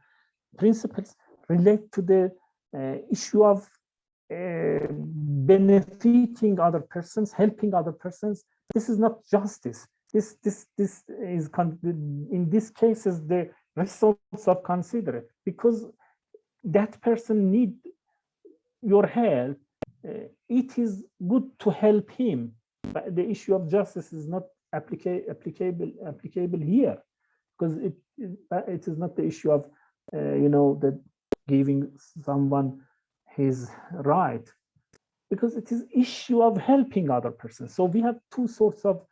principles relate to the issue of benefiting other persons, helping other persons. This is not justice. This is, in these cases, the results are considered because that person needs your help. It is good to help him, but the issue of justice is not applicable here, because it is not the issue of you know, that giving someone his right, because it is issue of helping other persons. So we have two sorts of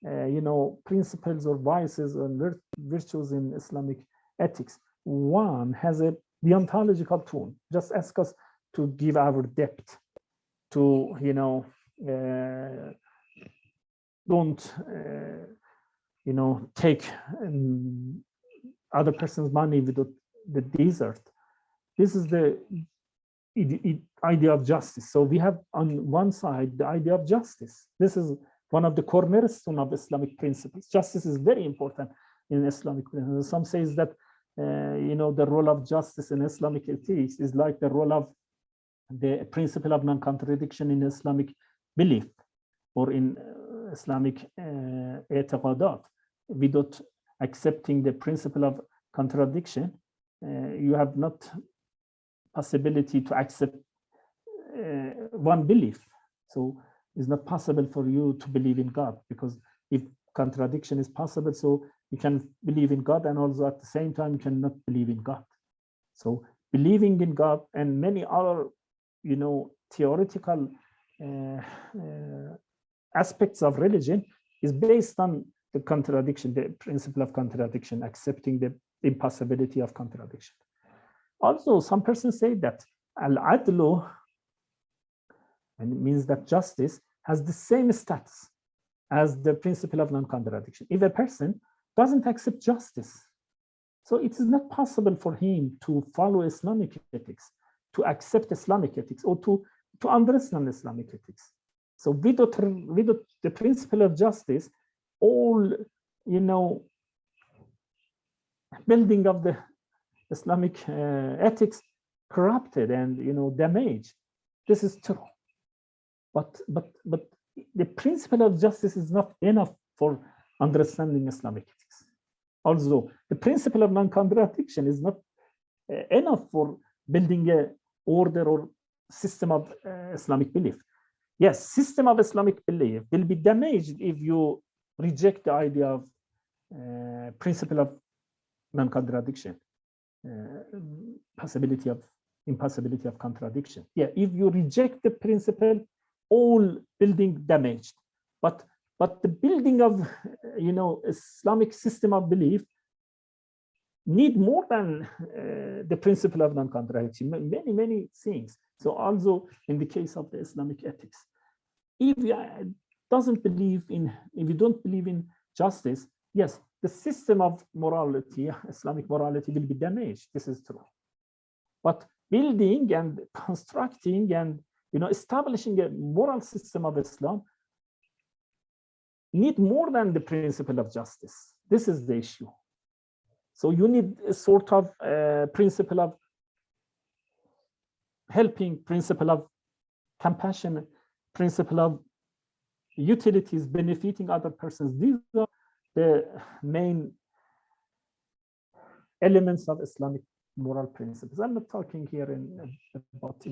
you know, principles or vices and virtues in Islamic ethics. One has a deontological tone. Just ask us to give our debt, to, you know, don't you know, take other person's money without the desert. This is the idea of justice. So we have on one side the idea of justice. This is one of the cornerstone of Islamic principles. Justice is very important in Islamic principles. Some says that you know, the role of justice in Islamic ethics is like the role of the principle of non-contradiction in Islamic belief or in Islamic i'tiqadat. Without accepting the principle of contradiction, you have not possibility to accept one belief. So it's not possible for you to believe in God, because if contradiction is possible, so you can believe in God and also at the same time you cannot believe in God. So believing in God and many other, you know, theoretical aspects of religion is based on the contradiction, the principle of contradiction, accepting the impossibility of contradiction. Also, some persons say that al-adlu, and it means that justice has the same status as the principle of non-contradiction. If a person doesn't accept justice, so it is not possible for him to follow Islamic ethics, to accept Islamic ethics, or to understand Islamic ethics. So without the principle of justice, all, you know, building of the Islamic ethics corrupted and, you know, damaged. This is true. But the principle of justice is not enough for understanding Islamic ethics. Also, the principle of non-contradiction is not enough for building a order or system of Islamic belief. Yes, system of Islamic belief will be damaged if you reject the idea of principle of non-contradiction, impossibility of contradiction. Yeah, if you reject the principle, all building damaged. But the building of, you know, Islamic system of belief need more than the principle of non-contradiction, many things. So also in the case of the Islamic ethics, if you don't believe in justice, yes, the system of morality, Islamic morality, will be damaged. This is true. But building and constructing and, you know, establishing a moral system of Islam need more than the principle of justice. This is the issue. So you need a sort of principle of helping, principle of compassion, principle of utilities, benefiting other persons. These are the main elements of Islamic moral principles. I'm not talking here in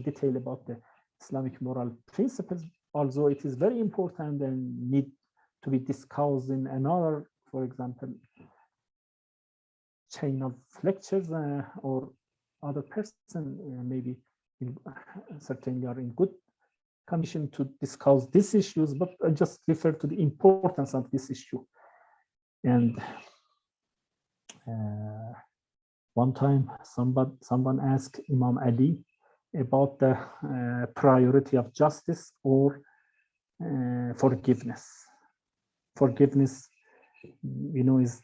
detail about the Islamic moral principles, although it is very important and need to be discussed in another, for example, chain of lectures or other person maybe certainly are in good condition to discuss these issues, but I just refer to the importance of this issue. And one time someone asked Imam Ali about the priority of justice or forgiveness. Forgiveness, is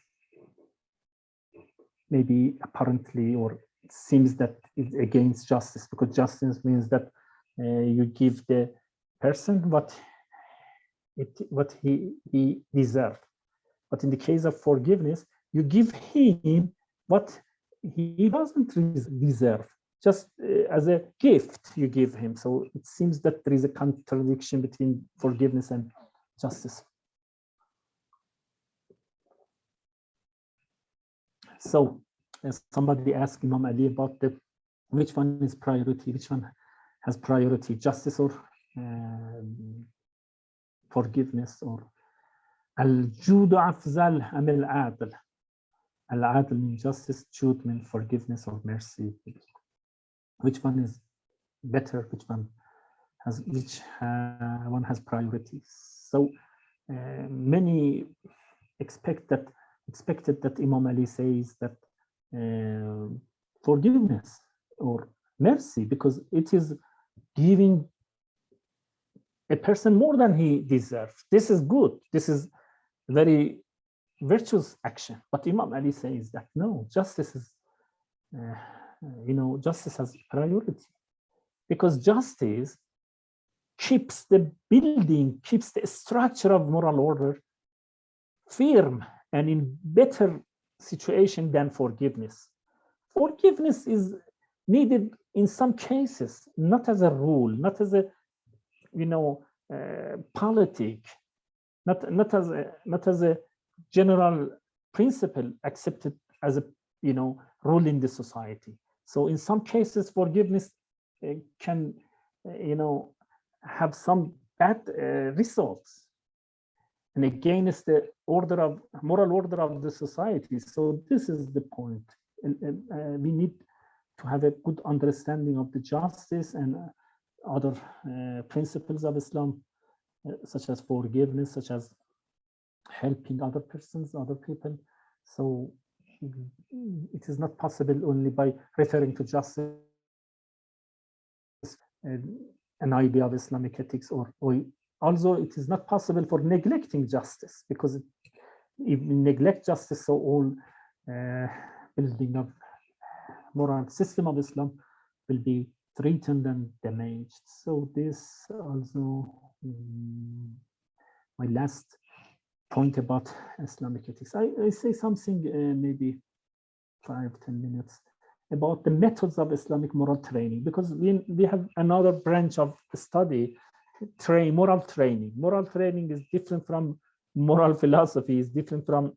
maybe apparently, or it seems that it's against justice, because justice means that you give the person what he deserved. But in the case of forgiveness, you give him what he doesn't deserve, just as a gift you give him. So it seems that there is a contradiction between forgiveness and justice. So somebody asked Imam Ali about which one is priority, which one has priority, justice or forgiveness, or al-judu afzal am al-adl. Al-adl means justice, jud means forgiveness or mercy. Which one is better? Which one has has priority? So many expected that Imam Ali says that forgiveness or mercy, because it is giving a person more than he deserves. This is good. This is very virtuous action. But Imam Ali says that no, justice is, justice has priority, because justice keeps the building, keeps the structure of moral order firm and in better situation than forgiveness. Forgiveness is needed in some cases, not as a rule, not as a politic, not as a general principle accepted as a rule in the society. So in some cases, forgiveness can have some bad results and against the moral order of the society. So this is the point. We need to have a good understanding of the justice and other principles of Islam, such as forgiveness, such as helping other persons, other people. So it is not possible only by referring to justice an idea of Islamic ethics, or also it is not possible for neglecting justice, because if we neglect justice, so all building of moral system of Islam will be threatened and damaged. So this also my last point about Islamic ethics. I say something maybe 5-10 minutes about the methods of Islamic moral training, because we have another branch of study, moral training. Moral training is different from moral philosophy, is different from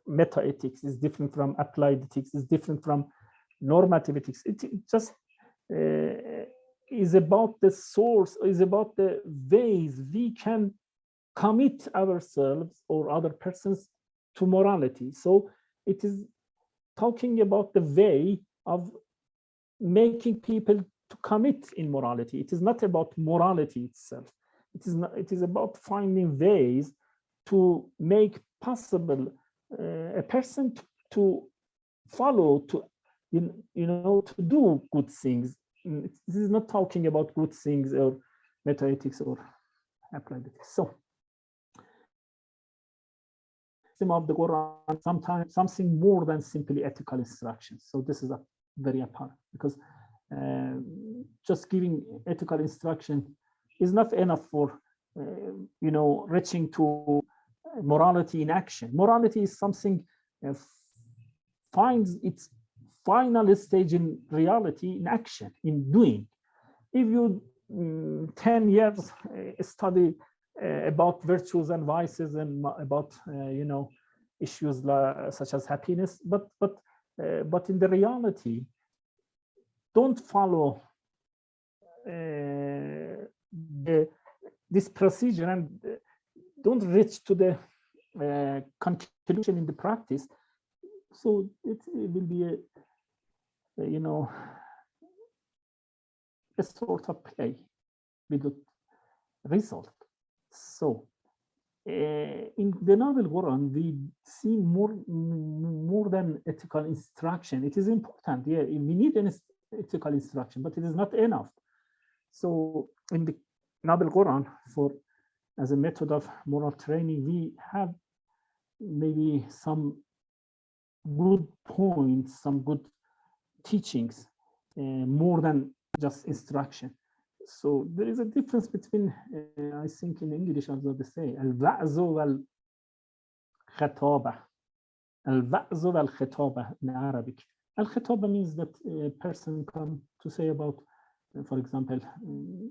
meta-ethics, is different from applied ethics, is different from normative ethics. It just is about the source, is about the ways we can commit ourselves or other persons to morality. So it is talking about the way of making people to commit in morality. It is not about morality itself. It is about finding ways to make possible a person to follow, to to do good things. This is not talking about good things or meta-ethics or applied ethics. So of the Quran, sometimes something more than simply ethical instructions. So this is very apparent, because just giving ethical instruction is not enough for reaching to morality in action. Morality is something finds its final stage in reality, in action, in doing. If you 10 years study about virtues and vices and about issues such as happiness, but but in the reality, don't follow this procedure and don't reach to the conclusion in the practice. So it will be a a sort of play without result. So in the Noble Quran, we see more than ethical instruction. It is important. Yeah, we need an ethical instruction, but it is not enough. So in the Noble Quran, as a method of moral training, we have maybe some good points, some good teachings, more than just instruction. So there is a difference between, I think in English also they say, al-wa'zu wal-khataba. Al-wa'zu wal-khataba in Arabic. Al-khataba means that a person come to say about, for example,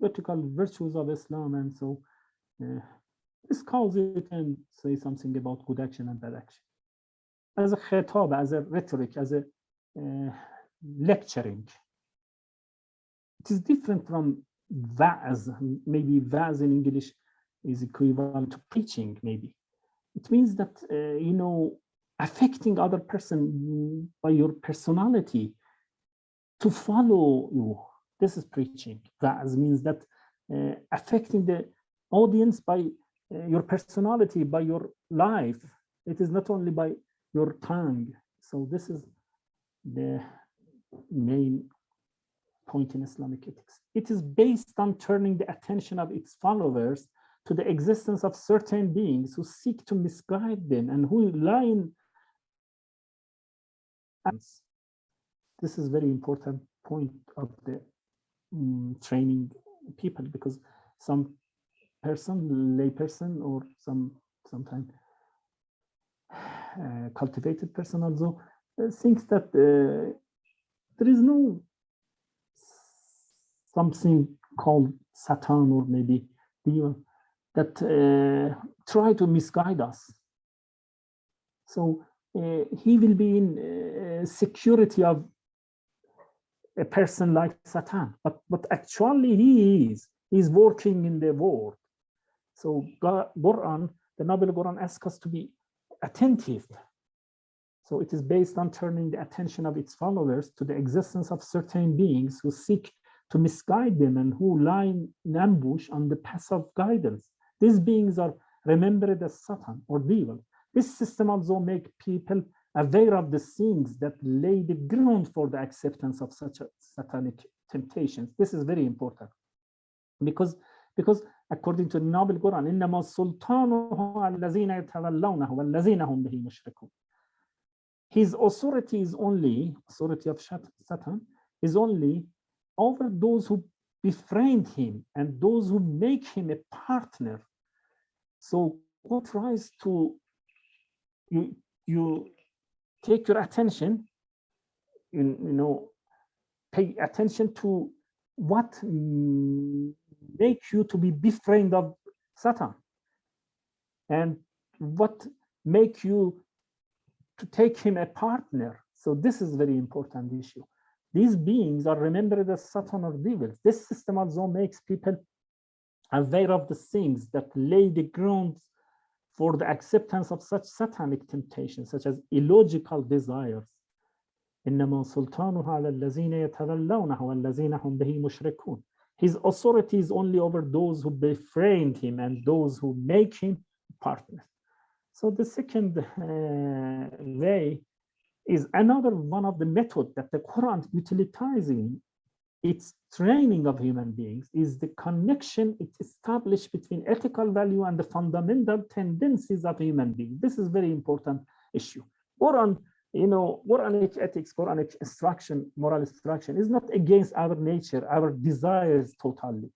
vertical virtues of Islam, and so discuss it and say something about good action and bad action. As a khataba, as a rhetoric, as a lecturing. It is different from va'az. Maybe va'az in English is equivalent to preaching, maybe. It means that, affecting other person by your personality to follow you. This is preaching. Va'az means that affecting the audience by your personality, by your life. It is not only by your tongue. So this is the main point in Islamic ethics. It is based on turning the attention of its followers to the existence of certain beings who seek to misguide them and who lie in. This is very important point of the training people, because some person, lay person, or sometimes cultivated person also thinks that there is no something called Satan or maybe demon that try to misguide us. So he will be in security of a person like Satan, but actually he's working in the world. So Quran, the Noble Quran asks us to be attentive. So it is based on turning the attention of its followers to the existence of certain beings who seek to misguide them and who lie in ambush on the path of guidance. These beings are remembered as Satan or devil. This system also makes people aware of the things that lay the ground for the acceptance of such a satanic temptations. This is very important because according to the Noble Quran, إِنَّمَا السُّلْطَانُ الَّذِينَ يَتَوَلَّوْنَهُ وَالَّذِينَ هُمْ بِهِ مُشْرِكُونَ. His authority is only, authority of Satan is only over those who befriend him and those who make him a partner. So God tries to, you take your attention, pay attention to what makes you to be befriend of Satan and what make you to take him a partner. So this is very important issue. These beings are remembered as Satan or devils. This system also makes people aware of the things that lay the ground for the acceptance of such satanic temptations, such as illogical desires. إِنَّمَا سُلْطَانُهُ عَلَى الَّذِينَ يَتَوَلَّوْنَهُ وَالَّذِينَ هُمْ بِهِ مُشْرِكُونَ. His authority is only over those who befriend him and those who make him partners. So the second way is another one of the methods that the Quran utilizing its training of human beings is the connection it established between ethical value and the fundamental tendencies of human beings. This is very important issue. Quran, Quranic ethics, Quranic instruction, moral instruction is not against our nature, our desires totally.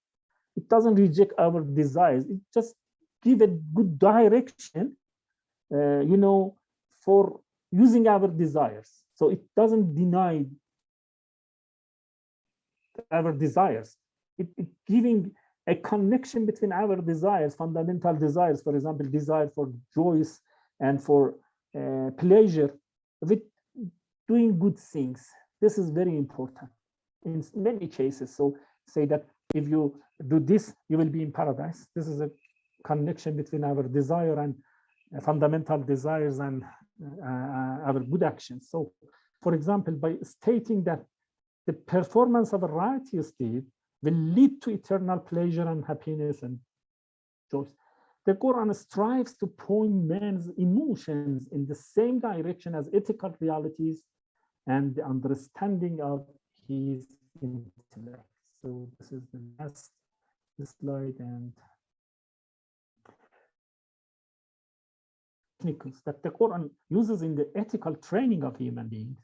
It doesn't reject our desires. It just give a good direction, for using our desires. So it doesn't deny our desires. It giving a connection between our desires, fundamental desires, for example, desire for joys and for pleasure, with doing good things. This is very important in many cases. So say that if you do this, you will be in paradise. This is a connection between our desire and fundamental desires and our good actions. So, for example, by stating that the performance of a righteous deed will lead to eternal pleasure and happiness and joy, the Quran strives to point man's emotions in the same direction as ethical realities and the understanding of his intellect. So this is the last slide, and techniques that the Quran uses in the ethical training of human beings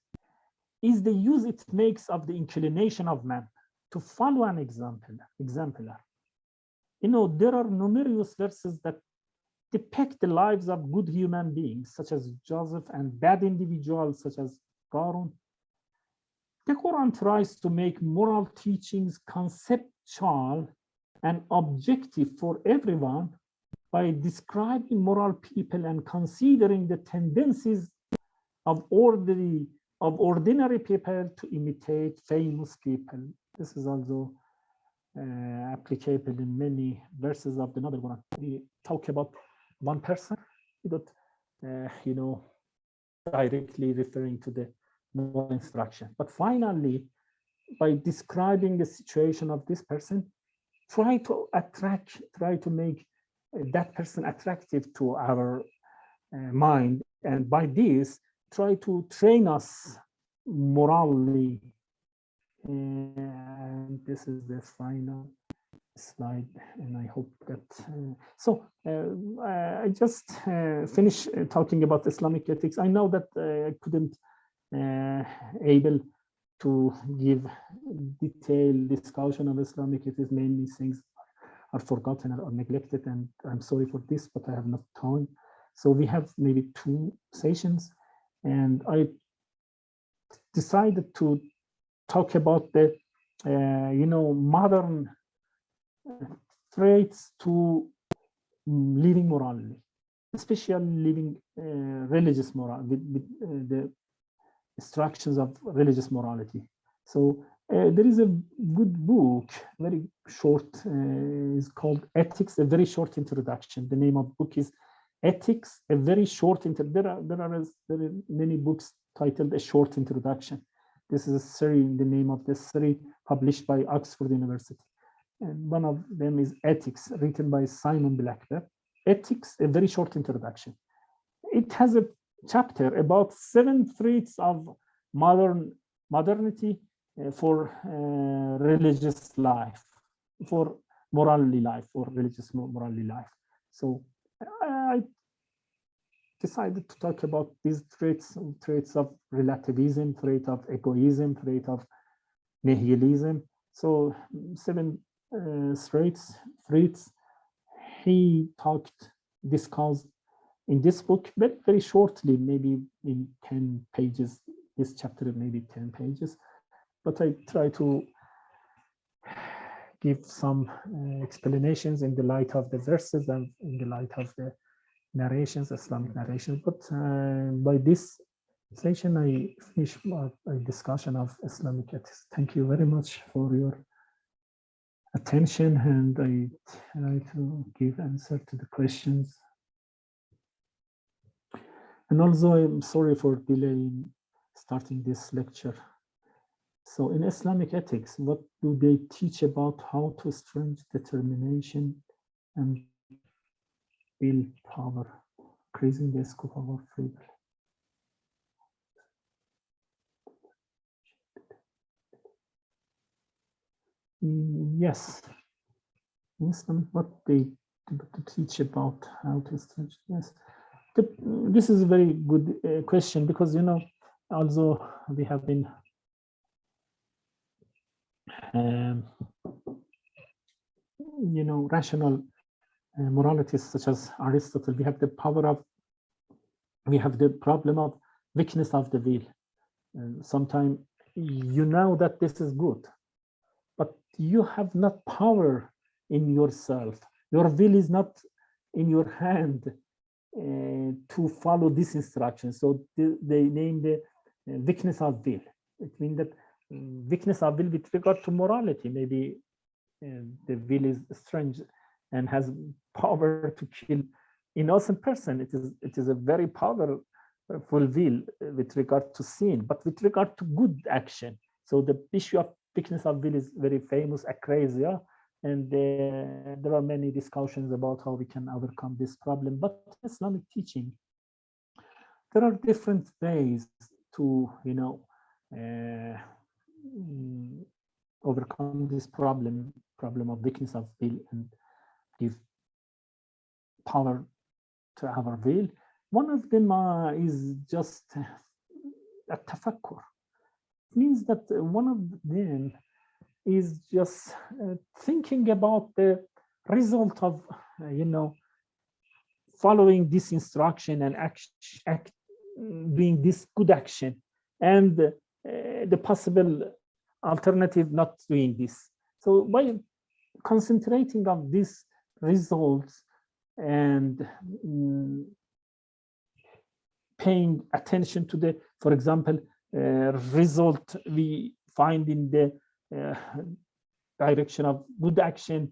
is the use it makes of the inclination of man to follow an exemplar. You know, there are numerous verses that depict the lives of good human beings, such as Joseph, and bad individuals, such as Qarun. The Quran tries to make moral teachings conceptual and objective for everyone by describing moral people and considering the tendencies of ordinary people to imitate famous people. This is also applicable in many verses of the Noble Quran. We talk about one person without, directly referring to the moral instruction. But finally, by describing the situation of this person, try to make that person attractive to our mind, and by this, try to train us morally. And this is the final slide, and I hope that I just finished talking about Islamic ethics. I know that I couldn't able to give detailed discussion of Islamic ethics. Many things are forgotten or neglected, and I'm sorry for this, but I have not time. So we have maybe 2 sessions, and I decided to talk about the modern threats to living morally, especially living religious moral, with the instructions of religious morality. So there is a good book, very short, is called Ethics, a very short introduction. The name of the book is Ethics, a very short introduction. There are many books titled A Short Introduction. This is a series, the name of the series published by Oxford University. And one of them is Ethics, written by Simon Blackburn. Ethics, a very short introduction. It has a chapter about 7 threats of modernity for religious life, for morality life, for religious morality life. So I decided to talk about these traits of relativism, trait of egoism, trait of nihilism. So 7 traits he discussed in this book, but very shortly, maybe in 10 pages. This chapter maybe 10 pages, but I try to give some explanations in the light of the verses and in the light of the narrations, Islamic narrations. But by this session, I finish a discussion of Islamic ethics. Thank you very much for your attention, and I try to give answer to the questions. And also, I'm sorry for delaying starting this lecture. So in Islamic ethics, what do they teach about how to strengthen determination and build power, increasing the scope of our freedom? Yes, Islam, what they teach about how to strengthen? Yes, this is a very good question, because although we have been rational moralities such as Aristotle, we have the problem of weakness of the will. Sometimes you know that this is good, but you have not power in yourself. Your will is not in your hand to follow this instruction. So they name the weakness of will. It means that weakness of will with regard to morality. Maybe the will is strange and has power to kill innocent person. It is a very powerful will with regard to sin, but with regard to good action. So the issue of weakness of will is very famous, acrasia, and there are many discussions about how we can overcome this problem. But Islamic teaching, there are different ways to, overcome this problem of weakness of will and give power to our will. One of them is just a tafakkur. It means that one of them is just thinking about the result of, following this instruction and doing this good action, and the possible alternative not doing this. So by concentrating on these results and paying attention to the, for example, result we find in the direction of good action,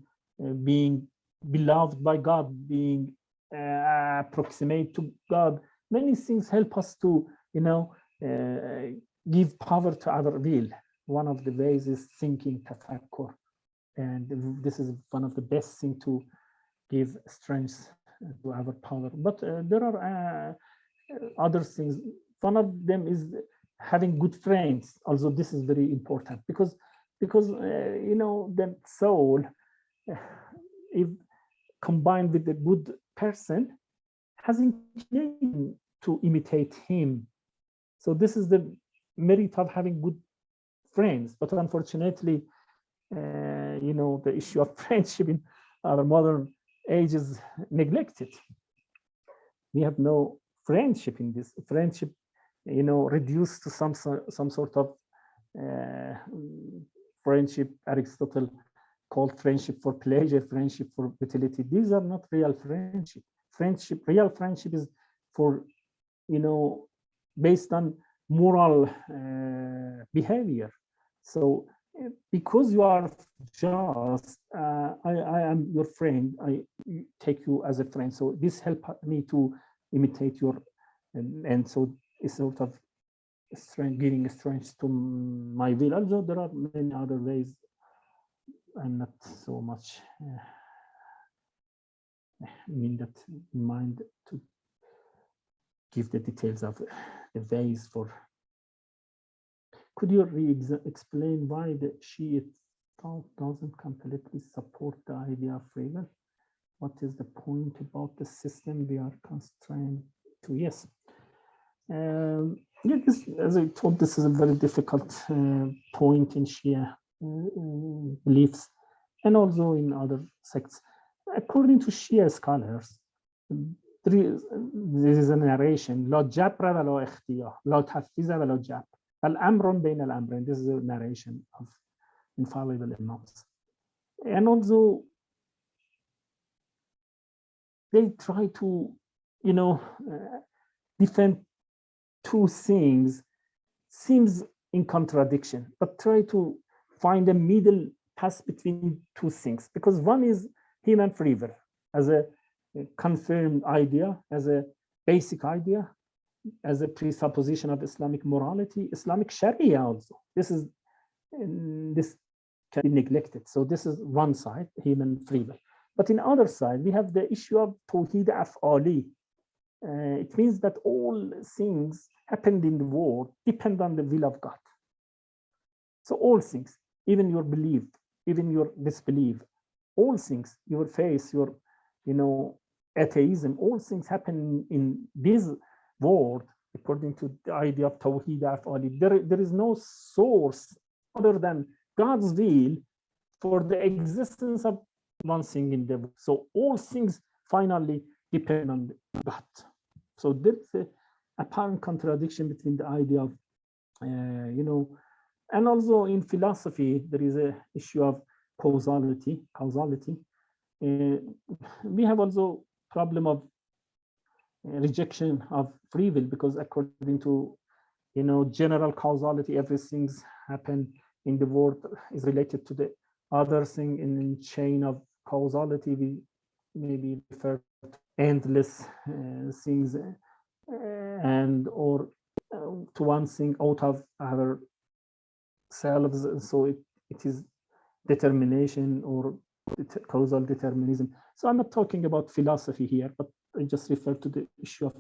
being beloved by God, being approximate to God, many things help us to, give power to our will. One of the ways is thinking tafakkur, and this is one of the best things to give strength to our power. But there are other things. One of them is having good friends. Also, this is very important because the soul, if combined with a good person, has inclination to imitate him. So this is the merit of having good friends. But unfortunately, the issue of friendship in our modern age is neglected. We have no friendship in this. Friendship, reduced to some sort of friendship. Aristotle called friendship for pleasure, friendship for utility. These are not real friendship. Real friendship is for, based on moral behavior. So because you are just, I am your friend, I take you as a friend. So this helped me to imitate your, and so it's sort of strength, giving strength to my will. Although there are many other ways, I'm not so much that in mind to give the details of the ways for. Could you explain why the Shiite thought doesn't completely support the idea of free will? What is the point about the system we are constrained to? Yes. As I told, this is a very difficult point in Shia beliefs and also in other sects. According to Shia scholars, there is a narration: "La jabra wa la ikhtiyar, la tafwiza wa la jabr, al-amrun bayna al-amrayn." This is a narration of infallible imams. And also, they try to, defend two things, seems in contradiction, but try to find a middle path between two things, because one is human free will as a confirmed idea, as a basic idea, as a presupposition of Islamic morality, Islamic Sharia also. This can be neglected. So this is one side, human free will. But in other side, we have the issue of Tawheed Af'ali. It means that all things happened in the world depend on the will of God. So all things, even your belief, even your disbelief, all things, your faith, your, atheism, all things happen in this world according to the idea of Tawheed Af'ali. There is no source other than God's will for the existence of one thing in the world. So all things finally depend on God. So there's an apparent contradiction between the idea of, and also in philosophy, there is an issue of causality. We have also problem of rejection of free will, because according to general causality, everything's happened in the world is related to the other thing in the chain of causality. We maybe refer to endless things and or to one thing out of ourselves. So it is determination or causal determinism. So I'm not talking about philosophy here, but I just refer to the issue of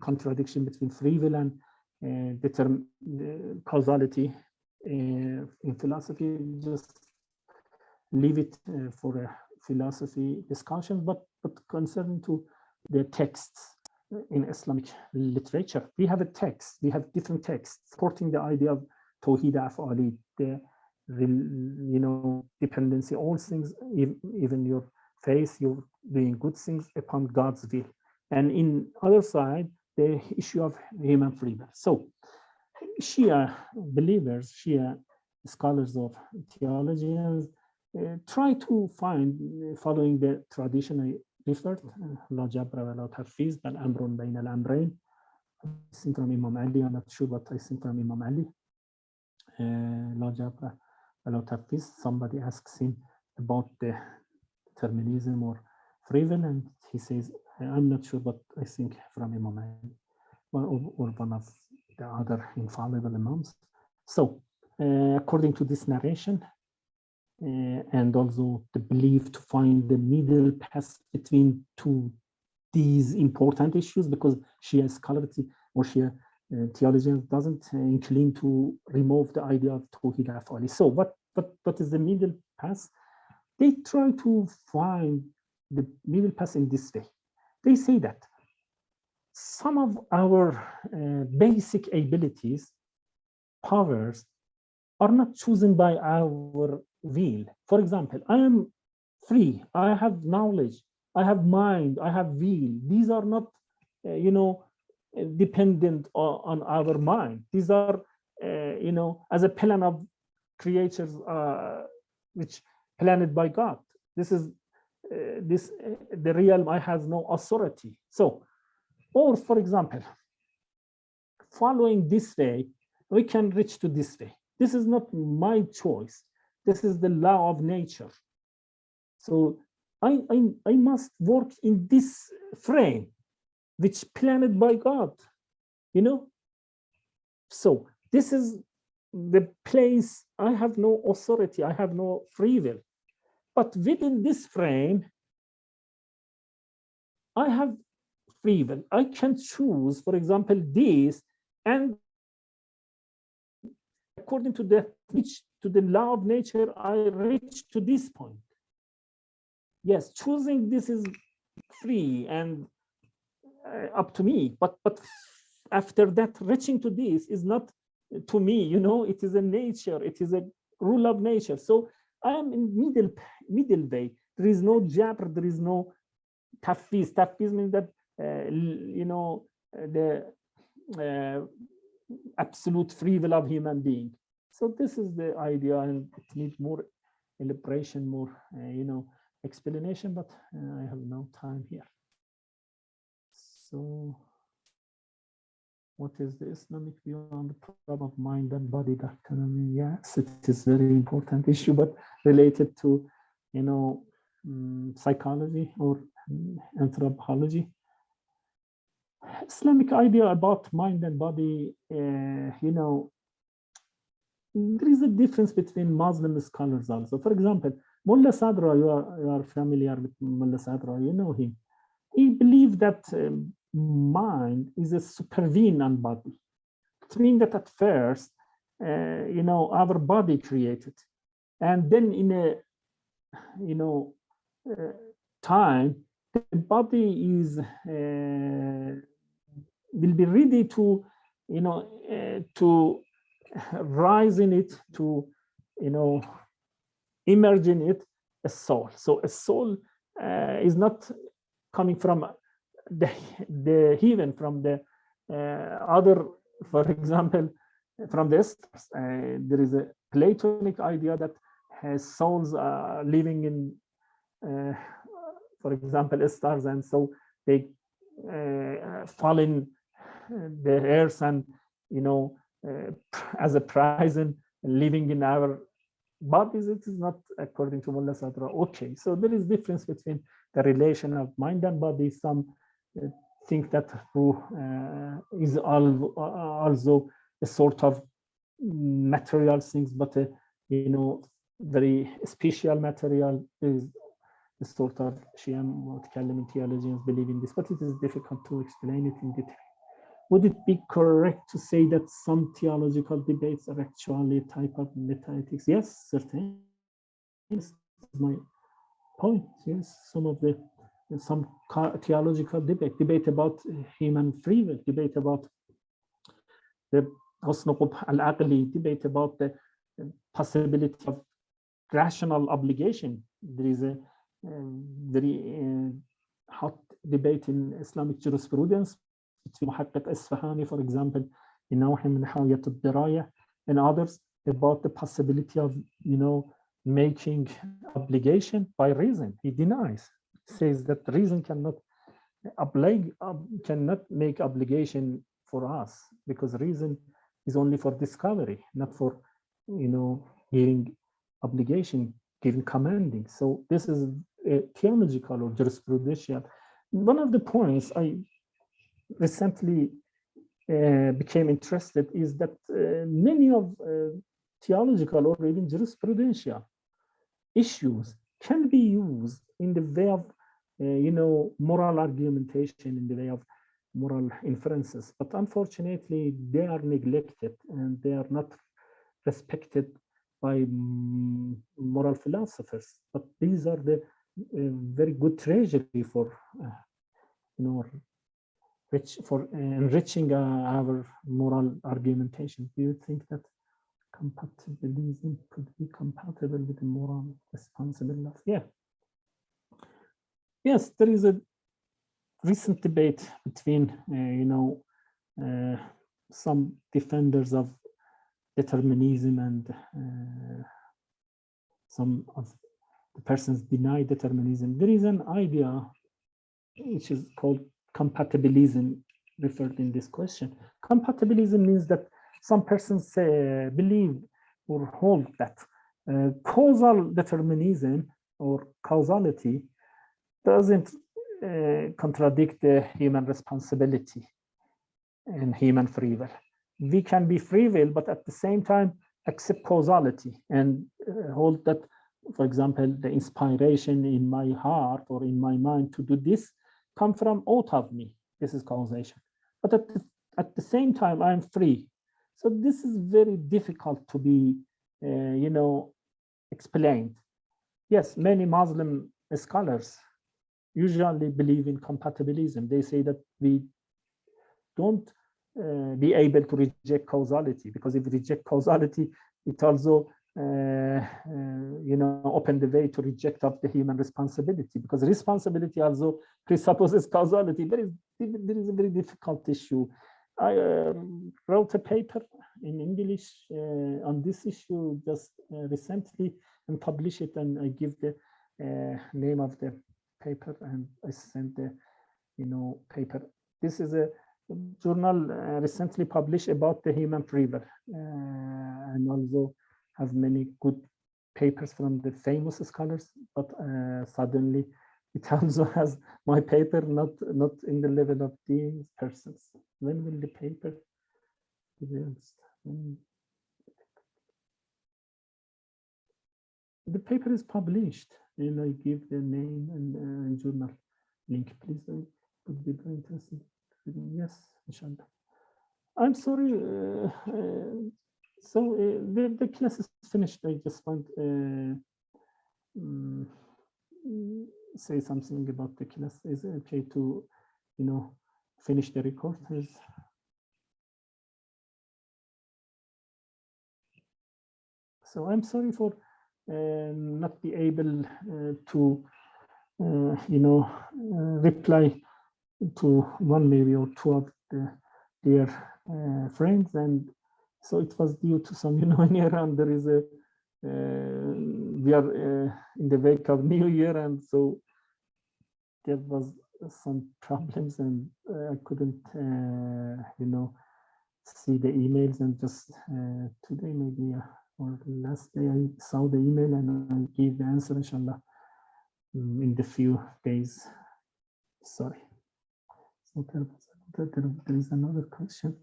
contradiction between free will and causality in philosophy. Just leave it for a philosophy discussion, but concerning to the texts in Islamic literature, we have a text, we have different texts supporting the idea of Tawhid Af'ali, the dependency, all things, even your faith, you're doing good things upon God's will. And in other side, the issue of human free will. So Shia believers, Shia scholars of theologians, try to find, following the tradition I referred, La Jabra wa la Tafiz, bal amrun bayn al amrayn. I think from Imam Ali, I'm not sure what I think from Imam Ali. La Jabra wa la Tafiz, somebody asks him about the determinism or free will, and he says, I'm not sure, but I think from Imam Ali or one of the other infallible imams. So according to this narration, and also the belief to find the middle path between these important issues, because Shia scholarity or Shia theology doesn't incline to remove the idea of Tawhid Af'ali. So what is the middle path? They try to find the middle path in this way. They say that some of our basic abilities, powers, are not chosen by our will. For example, I am free, I have knowledge, I have mind, I have will. These are not, dependent on our mind. These are, as a plan of creatures, which planned by God. This is the realm I have no authority. So, or for example, following this way, we can reach to this way. This is not my choice. This is the law of nature. So I must work in this frame, which planned by God, So this is the place I have no authority, I have no free will. But within this frame, I have free will. I can choose, for example, this, and according to the law of nature, I reach to this point. Yes, choosing this is free and up to me, but after that, reaching to this is not to me, it is a nature, it is a rule of nature. So I am in middle way. There is no jabr, there is no tafiz. Tafiz means that the absolute free will of human being. So this is the idea, and it needs more elaboration, more explanation, but I have no time here. So what is the Islamic view on the problem of mind and body doctor? Yes, it is a very important issue, but related to psychology or anthropology. Islamic idea about mind and body, there is a difference between Muslim scholars also. For example, Mullah Sadra, you are familiar with Mullah Sadra, you know him. He believed that mind is a supervene on body. It means that at first, our body created, and then in a time, the body is will be ready to to rise in it, to emerge in it a soul. So a soul is not coming from the heaven, from the other, for example, from the stars. There is a Platonic idea that has souls living in, for example, stars, and so they fall in the earth and, you know, as a prison living in our bodies, it is not according to Mullah Sadra. Okay, so there is difference between the relation of mind and body. Some think that ruh is also a sort of material things, but you know, very special material is the sort of Shia Mutakallim theologians believe in this, but it is difficult to explain it in detail. Would it be correct to say that some theological debates are actually a type of metaethics? Yes, certainly. This is my point. Yes, some theological debate about human free will, debate about the husn qubh al-aqli, debate about the possibility of rational obligation. There is a very hot debate in Islamic jurisprudence between Muhaqqiq Isfahani, for example, in Nahawiyat al-Diraya, and others about the possibility of, you know, making obligation by reason. He denies, says that reason cannot make obligation for us, because reason is only for discovery, not for, you know, giving obligation, giving commanding. So this is a theological or jurisprudential. One of the points I recently became interested is that many of theological or even jurisprudential issues can be used in the way of, you know, moral argumentation, in the way of moral inferences, but unfortunately they are neglected and they are not respected by moral philosophers. But these are the very good treasury for, you know, for enriching our moral argumentation. Do you think that compatibilism could be compatible with the moral responsibility? Yeah. Yes, there is a recent debate between, you know, some defenders of determinism and some of the persons deny determinism. There is an idea which is called compatibilism referred in this question. Compatibilism means that some persons believe or hold that causal determinism or causality doesn't contradict the human responsibility and human free will. We can be free will, but at the same time accept causality and hold that, for example, the inspiration in my heart or in my mind to do this come from out of me. This is causation. But at the same time, I'm free. So this is very difficult to be, you know, explained. Yes, many Muslim scholars usually believe in compatibilism. They say that we don't be able to reject causality, because if we reject causality, it also you know, open the way to reject of the human responsibility, because responsibility also presupposes causality. There is a very difficult issue. I wrote a paper in English on this issue just recently and published it, and I give the name of the paper and I sent the, you know, paper. This is a journal recently published about the human free will, and also have many good papers from the famous scholars, but suddenly it also has my paper not in the level of these persons. When will the paper be released? The paper is published, and I give the name and journal link. Please, I would be very interested. Yes, inshallah. I'm sorry. So the class is finished. I just want say something about the class. Is it okay to, you know, finish the record? So I'm sorry for not be able to, you know, reply to one maybe or two of their friends, and so it was due to some, you know, in Iran there is a we are in the wake of New Year, and so there was some problems, and I couldn't, see the emails, and just today maybe or last day I saw the email and I gave the answer, inshallah, in the few days. Sorry. So there is another question.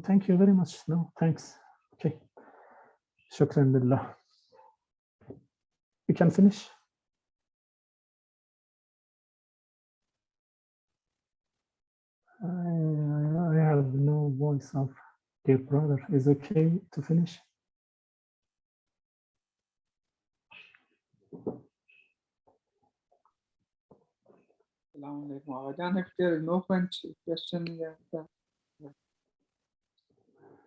Thank you very much. No, thanks. Okay. Shukran billah. You can finish. I have no voice of dear brother. Is it okay to finish? Again, if there is no question,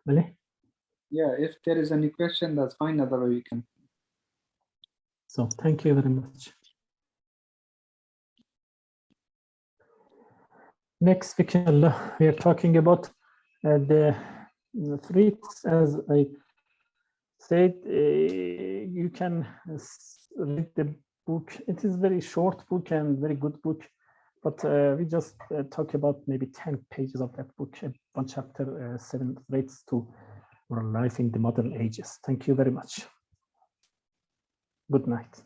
Really? yeah, if there is any question, that's fine. Otherwise, you can. So thank you very much. Next week, inshallah, we are talking about the threats. As I said, you can read the book. It is very short book and very good book, but we just talk about maybe 10 pages of that book, one chapter, 7 threats to our life in the modern ages. Thank you very much. Good night.